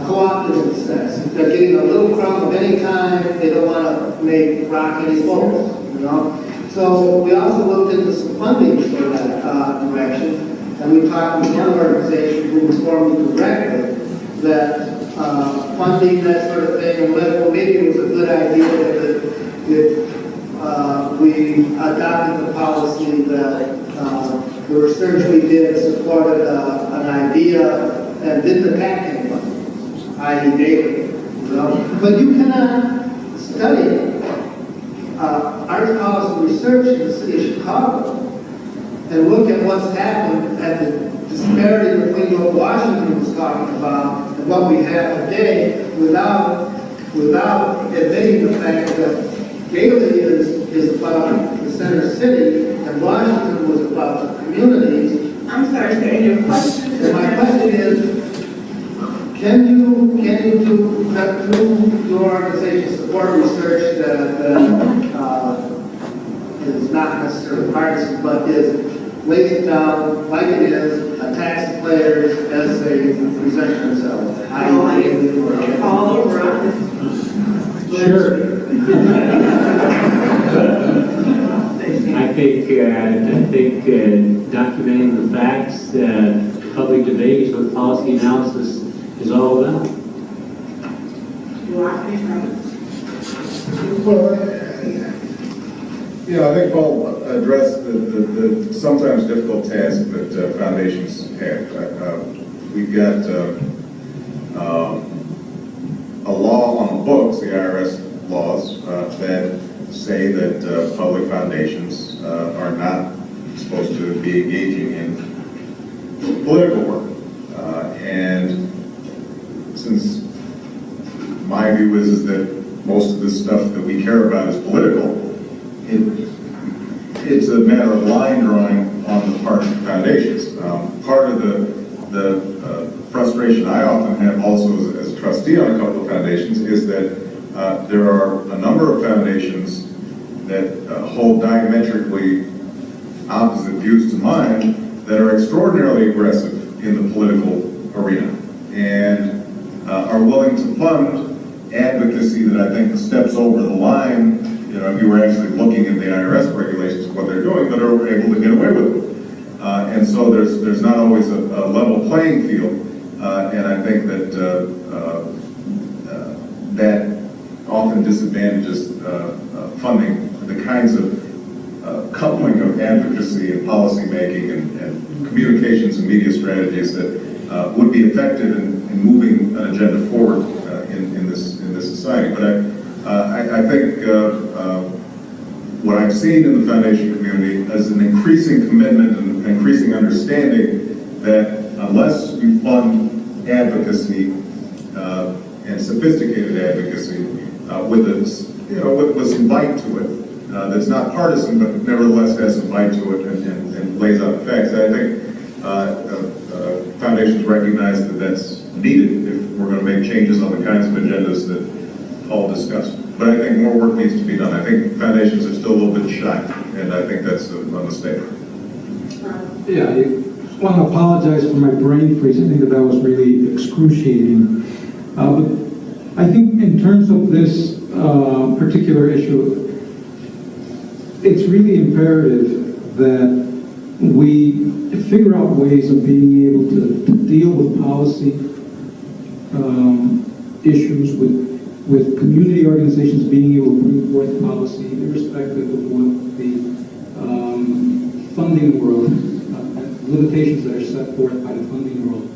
co-opted in the sense. They're getting a little crumb of any kind, they don't want to make rock any boats, you know? So we also looked into some funding for that direction, and we talked with one organization who informed me directly that funding that sort of thing, and well, maybe it was a good idea that we adopted the policy that the research we did supported an idea and didn't attack anyone, i.e. data. You know? But you cannot study arts policy research in the city of Chicago and look at what's happened at the disparity between what Washington was talking about and what we have today without admitting the fact that Gailey is about the center city and Washington was about the communities.
I'm sorry, sir, and your question?
And my question is, can you do your organization support research that is not necessarily partisan, but lays it down like it is, attacks the players as they present themselves?
All over us.
Sure. I think documenting the facts, public debate is what policy analysis is all about.
Yeah, I think Paul addressed the sometimes difficult task that foundations have. We've got a law on the books, the IRS laws, that say that public foundations are not supposed to be engaging in political work. And since my view is that most of this stuff that we care about is political, it's a matter of line drawing on the part of foundations. Part of the frustration I often have also as a trustee on a couple of foundations is that there are a number of foundations that hold diametrically opposite views to mine that are extraordinarily aggressive in the political arena and are willing to fund advocacy that I think steps over the line. You know, if you were actually looking at the IRS regulations, what they're doing, but are able to get away with it. And so there's not always a level playing field, and I think that that often disadvantages funding the kinds of coupling of advocacy and policy making and communications and media strategies that would be effective in moving an agenda forward in this society. But I think what I've seen in the foundation community is an increasing commitment and increasing understanding that unless you fund advocacy and sophisticated advocacy with some bite to it, that's not partisan but nevertheless has some bite to it and lays out the facts, I think foundations recognize that that's needed if we're going to make changes on the kinds of agendas that Paul discussed. But I think more work needs to be done. I think foundations are still a little bit shy, and I think that's a mistake.
Yeah, I just want to apologize for my brain freeze. I think that was really excruciating. But I think in terms of this particular issue, it's really imperative that we figure out ways of being able to deal with policy issues, with community organizations being able to bring forth policy, irrespective of what the funding world, limitations that are set forth by the funding world.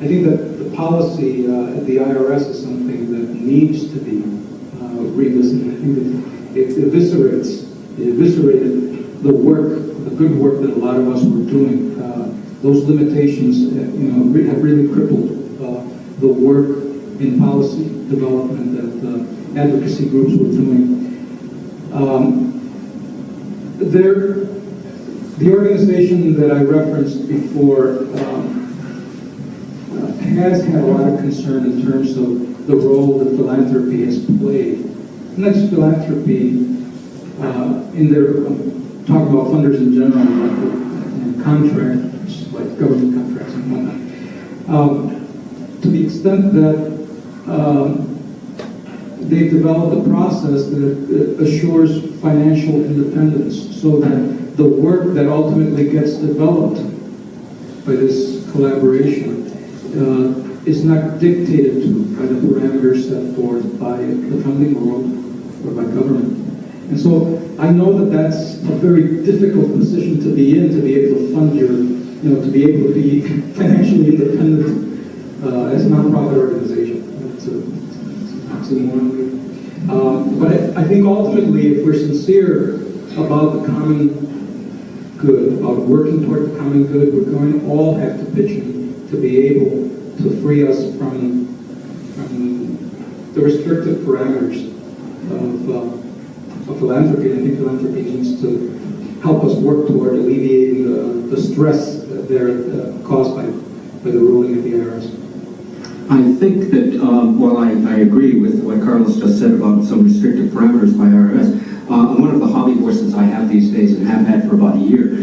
I think that the policy at the IRS is something that needs to be revisited. I think that it eviscerated the work, the good work that a lot of us were doing. Those limitations, have really crippled the work in policy development that advocacy groups were doing. The organization that I referenced before has had a lot of concern in terms of the role that philanthropy has played. And that's philanthropy in their talk about funders in general, like contracts, like government contracts and whatnot. To the extent that they've developed a process that assures financial independence so that the work that ultimately gets developed by this collaboration is not dictated to by the parameters set forth by the funding world or by government. And so I know that that's a very difficult position to be in, to be able to fund your, to be able to be financially independent as a nonprofit organization. It's an oxymoron. But I think ultimately, if we're sincere about the common good, about working toward the common good, we're going to all have to pitch in to be able to free us from the restrictive parameters of philanthropy. And I think philanthropy needs to help us work toward alleviating the stress there caused by the ruling of the IRS.
I think that, while I agree with what Carlos just said about some restrictive parameters by IRS, one of the hobby horses I have these days and have had for about a year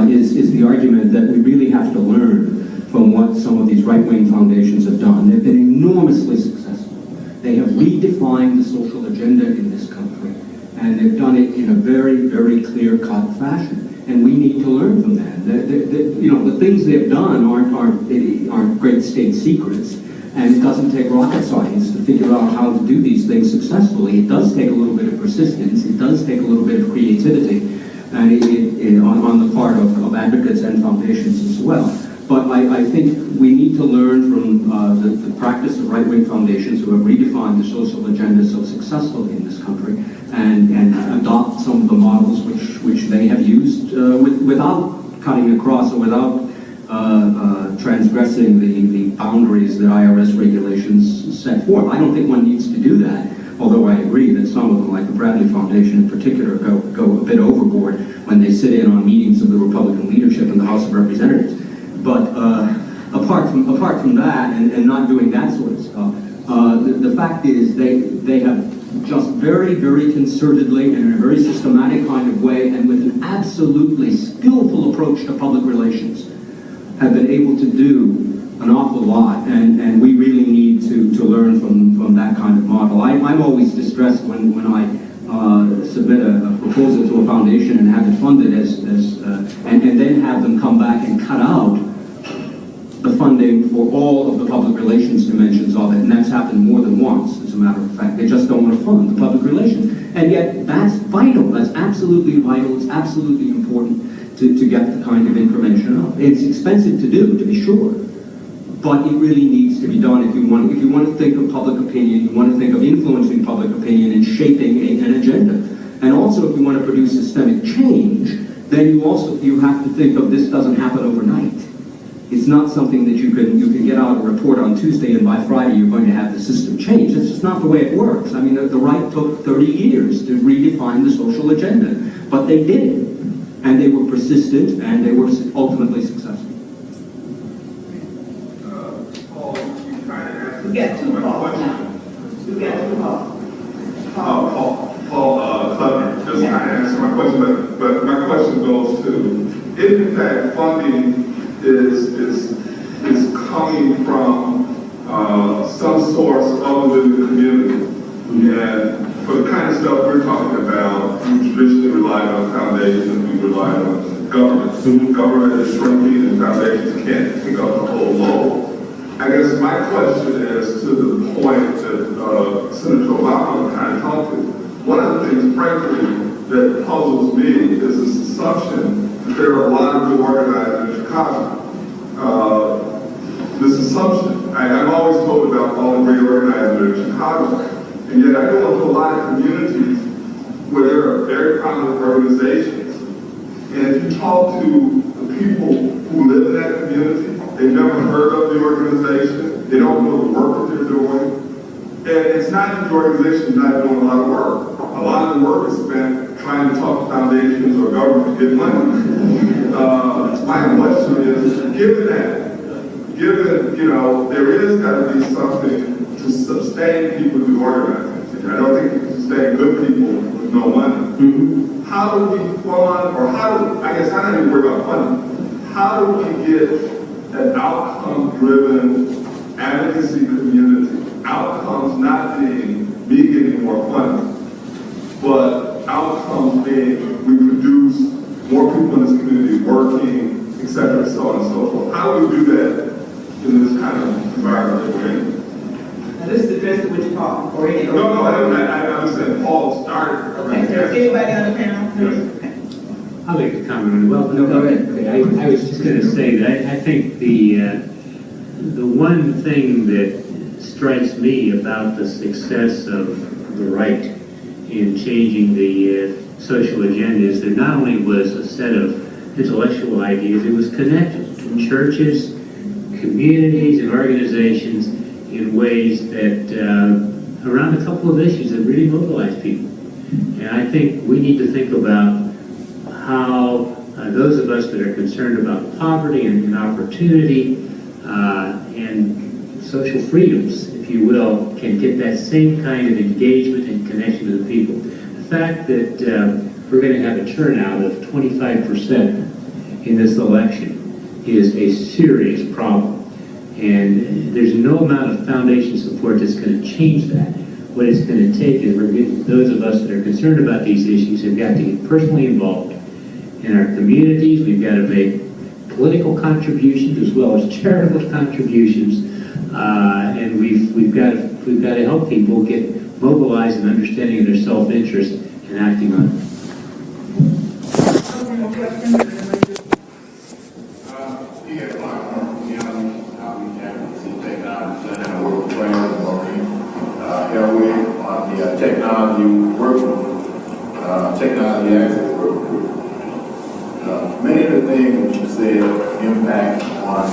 is the argument that we really have to learn from what some of these right-wing foundations have done. They've been enormously successful. They have redefined the social agenda in this country, and they've done it in a very, very clear-cut fashion. And we need to learn from that. The things they've done aren't great state secrets. And it doesn't take rocket science to figure out how to do these things successfully. It does take a little bit of persistence. It does take a little bit of creativity, and on the part of advocates and foundations as well. But I think we need to learn from the practice of right-wing foundations who have redefined the social agenda so successfully in this country, and adopt some of the models which they have used without cutting across or without transgressing the boundaries that IRS regulations set forth. I don't think one needs to do that, although I agree that some of them, like the Bradley Foundation in particular, go a bit overboard when they sit in on meetings of the Republican leadership in the House of Representatives. But apart from that, and not doing that sort of stuff, the fact is they have just very, very concertedly and in a very systematic kind of way, and with an absolutely skillful approach to public relations, have been able to do an awful lot, and we really need to learn from that kind of model. I'm always distressed when I submit a proposal to a foundation and have it funded and then have them come back and cut out the funding for all of the public relations dimensions of it, and that's happened more than once, as a matter of fact. They just don't want to fund the public relations. And yet, that's vital. That's absolutely vital. It's absolutely important to get the kind of information out. It's expensive to do, to be sure, but it really needs to be done if you want to think of public opinion, you want to think of influencing public opinion and shaping an agenda. And also, if you want to produce systemic change, then you have to think of this doesn't happen overnight. It's not something that you can get out a report on Tuesday and by Friday you're going to have the system change. That's just not the way it works. I mean, the right took 30 years to redefine the social agenda, but they did it. And they were persistent, and they were ultimately successful.
Paul, you kind of asked.
We got two calls now. We got two calls.
Paul Clever just kind of answered my question, but my question goes to, if in fact funding is coming from some source other than the community, and for the kind of stuff we're talking about, we traditionally relied on foundations, we relied on government. Government is shrinking and foundations can't pick up the whole load. I guess my question is to the point that Senator Obama kind of talked to. One of the things, frankly, that puzzles me is this assumption that there are a lot of good organizers in Chicago. This assumption, I'm always told about all the great organizers in Chicago, and yet I go into a lot of communities where there are very prominent organizations, and if you talk to the people who live in that community, they've never heard of the organization, they don't know the work that they're doing, and it's not that the organization's not doing a lot of work. A lot of the work is spent trying to talk to foundations or government to get money. My question is, given there is got to be something to sustain people to organize. I don't think you can say good people with no money. How do we fund, or I guess I don't even worry about funding. How do we get an outcome-driven advocacy community? Outcomes not being me getting more funding, but outcomes being we produce more people in this community working, et cetera, so on and so forth. How do we do that in this kind of environment that we're in?
Now this is addressed to which Paul, or any?
No, I understand Paul started.
Okay, so is anybody on the panel? Okay.
I'd like to comment. Well, no, go ahead. Okay, I was just going to say that I think the one thing that strikes me about the success of the right in changing the social agenda is there not only was a set of intellectual ideas, it was connected in churches, communities, and organizations in ways that around a couple of issues that really mobilized people. And I think we need to think about how those of us that are concerned about poverty and opportunity and social freedoms, if you will, can get that same kind of engagement and connection to the people. The fact that we're going to have a turnout of 25% in this election is a serious problem. And there's no amount of foundation support that's going to change that. What it's going to take is those of us that are concerned about these issues have got to get personally involved in our communities. We've got to make political contributions as well as charitable contributions, and we've got to help people get mobilized and understanding of their self-interest and acting on it.
Technology work group, technology access work group. Many of the things that you said impact on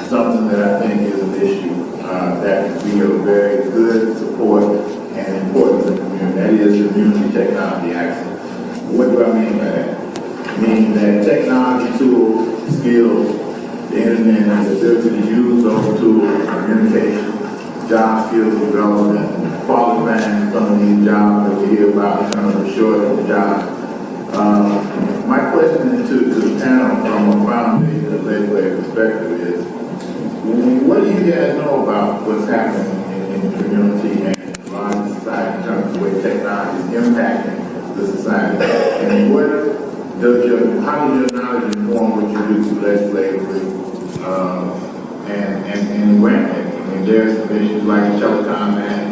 something that I think is an issue that we have very good support and importance in the community. That is community technology access. What do I mean by that? Meaning that technology tools, skills, the internet, and the ability to use those tools, communication, job skills development, qualifying some of these jobs that we hear about in terms of shortage of jobs. My question is to the panel from a foundation and legislative perspective is, what do you guys know about what's happening in the community and the larger society in terms of the way technology is impacting the society? And how does your knowledge inform what you do legislatively and grant making? I mean, there's some issues like the telecom act.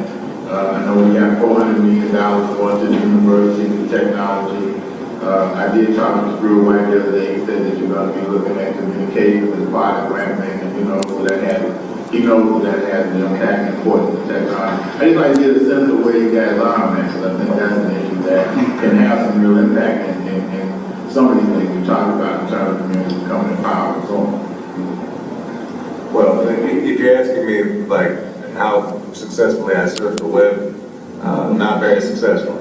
I know we got $400 million going to the university for technology. I did talk to Drew White the other day. He said that you're going to be looking at communications as part of grant making, he knows that has an impact and importance of technology. I just like to get a sense of where you guys are on that, because I think that's an issue that can have some real impact in some of these things we talk about in terms of community becoming empowered and so on.
Well, if you're asking me, like, how successfully I surf the web, not very successful.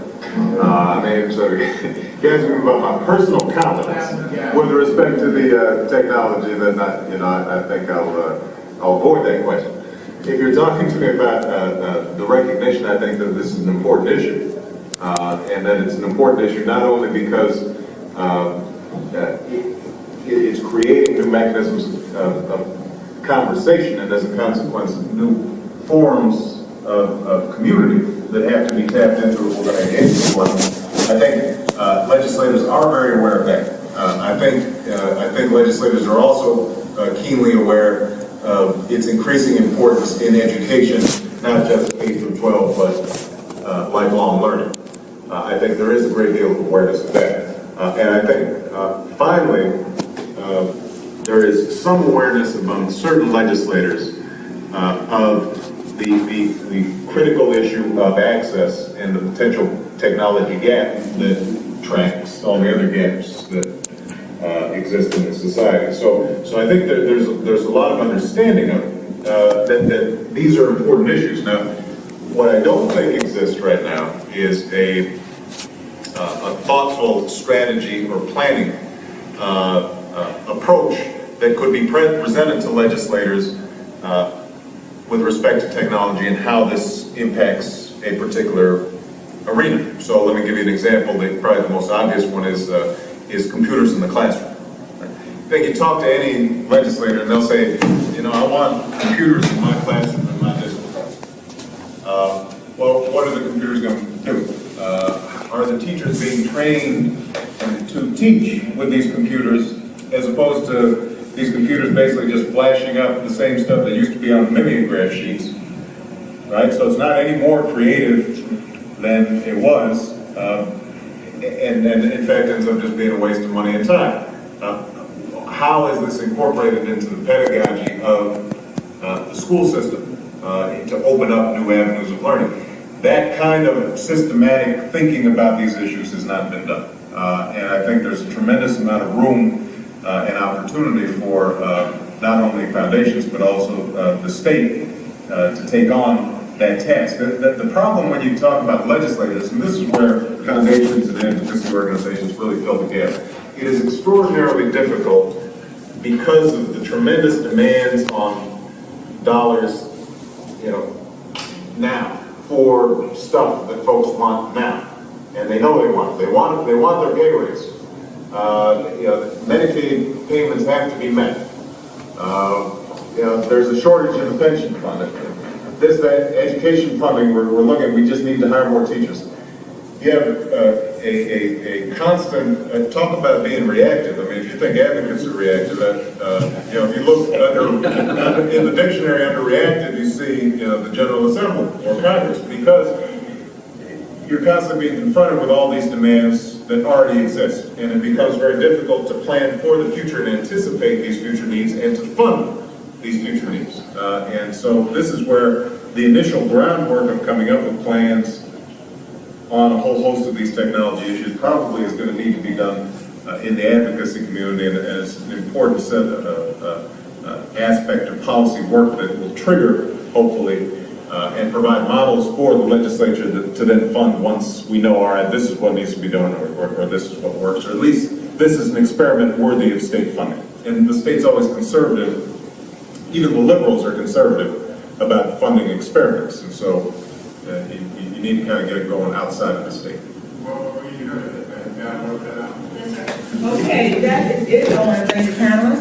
I mean, so you're asking me about my personal competence with respect to the technology, then I think I'll avoid that question. If you're talking to me about the recognition, I think that this is an important issue, and that it's an important issue not only because it's creating new mechanisms of conversation, and as a consequence, new forms of community that have to be tapped into if we're going to engage in one. I think legislators are very aware of that. I think legislators are also keenly aware of its increasing importance in education, not just K through 12, but lifelong learning. I think there is a great deal of awareness of that. And I think, finally, there is some awareness among certain legislators of the critical issue of access and the potential technology gap that tracks all the other gaps that exist in the society. So I think that there's a lot of understanding of that these are important issues. Now, what I don't think exists right now is a thoughtful strategy or planning approach that could be presented to legislators with respect to technology and how this impacts a particular arena. So let me give you an example. Probably the most obvious one is computers in the classroom. I think you talk to any legislator and they'll say, I want computers in my classroom in my district. Well, what are the computers going to do? Are the teachers being trained to teach with these computers as opposed to these computers basically just flashing up the same stuff that used to be on mimeograph sheets, right? So it's not any more creative than it was, and in fact ends up just being a waste of money and time. How is this incorporated into the pedagogy of the school system to open up new avenues of learning? That kind of systematic thinking about these issues has not been done. And I think there's a tremendous amount of room and opportunity for not only foundations but also the state to take on that task. The problem when you talk about legislators, and this is where foundations and advocacy organizations really fill the gap, it is extraordinarily difficult because of the tremendous demands on dollars, now for stuff that folks want now, and they know they want it. They want their pay raise. Medicaid payments have to be met. There's a shortage in the pension fund. That education funding we're looking. We just need to hire more teachers. You have a constant talk about being reactive. I mean, if you think advocates are reactive, if you look in the dictionary under reactive, you see the General Assembly or Congress, because you're constantly being confronted with all these demands that already exist, and it becomes very difficult to plan for the future and anticipate these future needs and to fund these future needs. And so this is where the initial groundwork of coming up with plans on a whole host of these technology issues probably is going to need to be done in the advocacy community, and it's an important set of aspect of policy work that will trigger, hopefully, and provide models for the legislature to then fund once we know, all right, this is what needs to be done, or this is what works, or at least this is an experiment worthy of state funding. And the state's always conservative, even the liberals are conservative about funding experiments, and so you need to kind of get it going outside of the state.
Okay, that is it. I want to thank the panelists.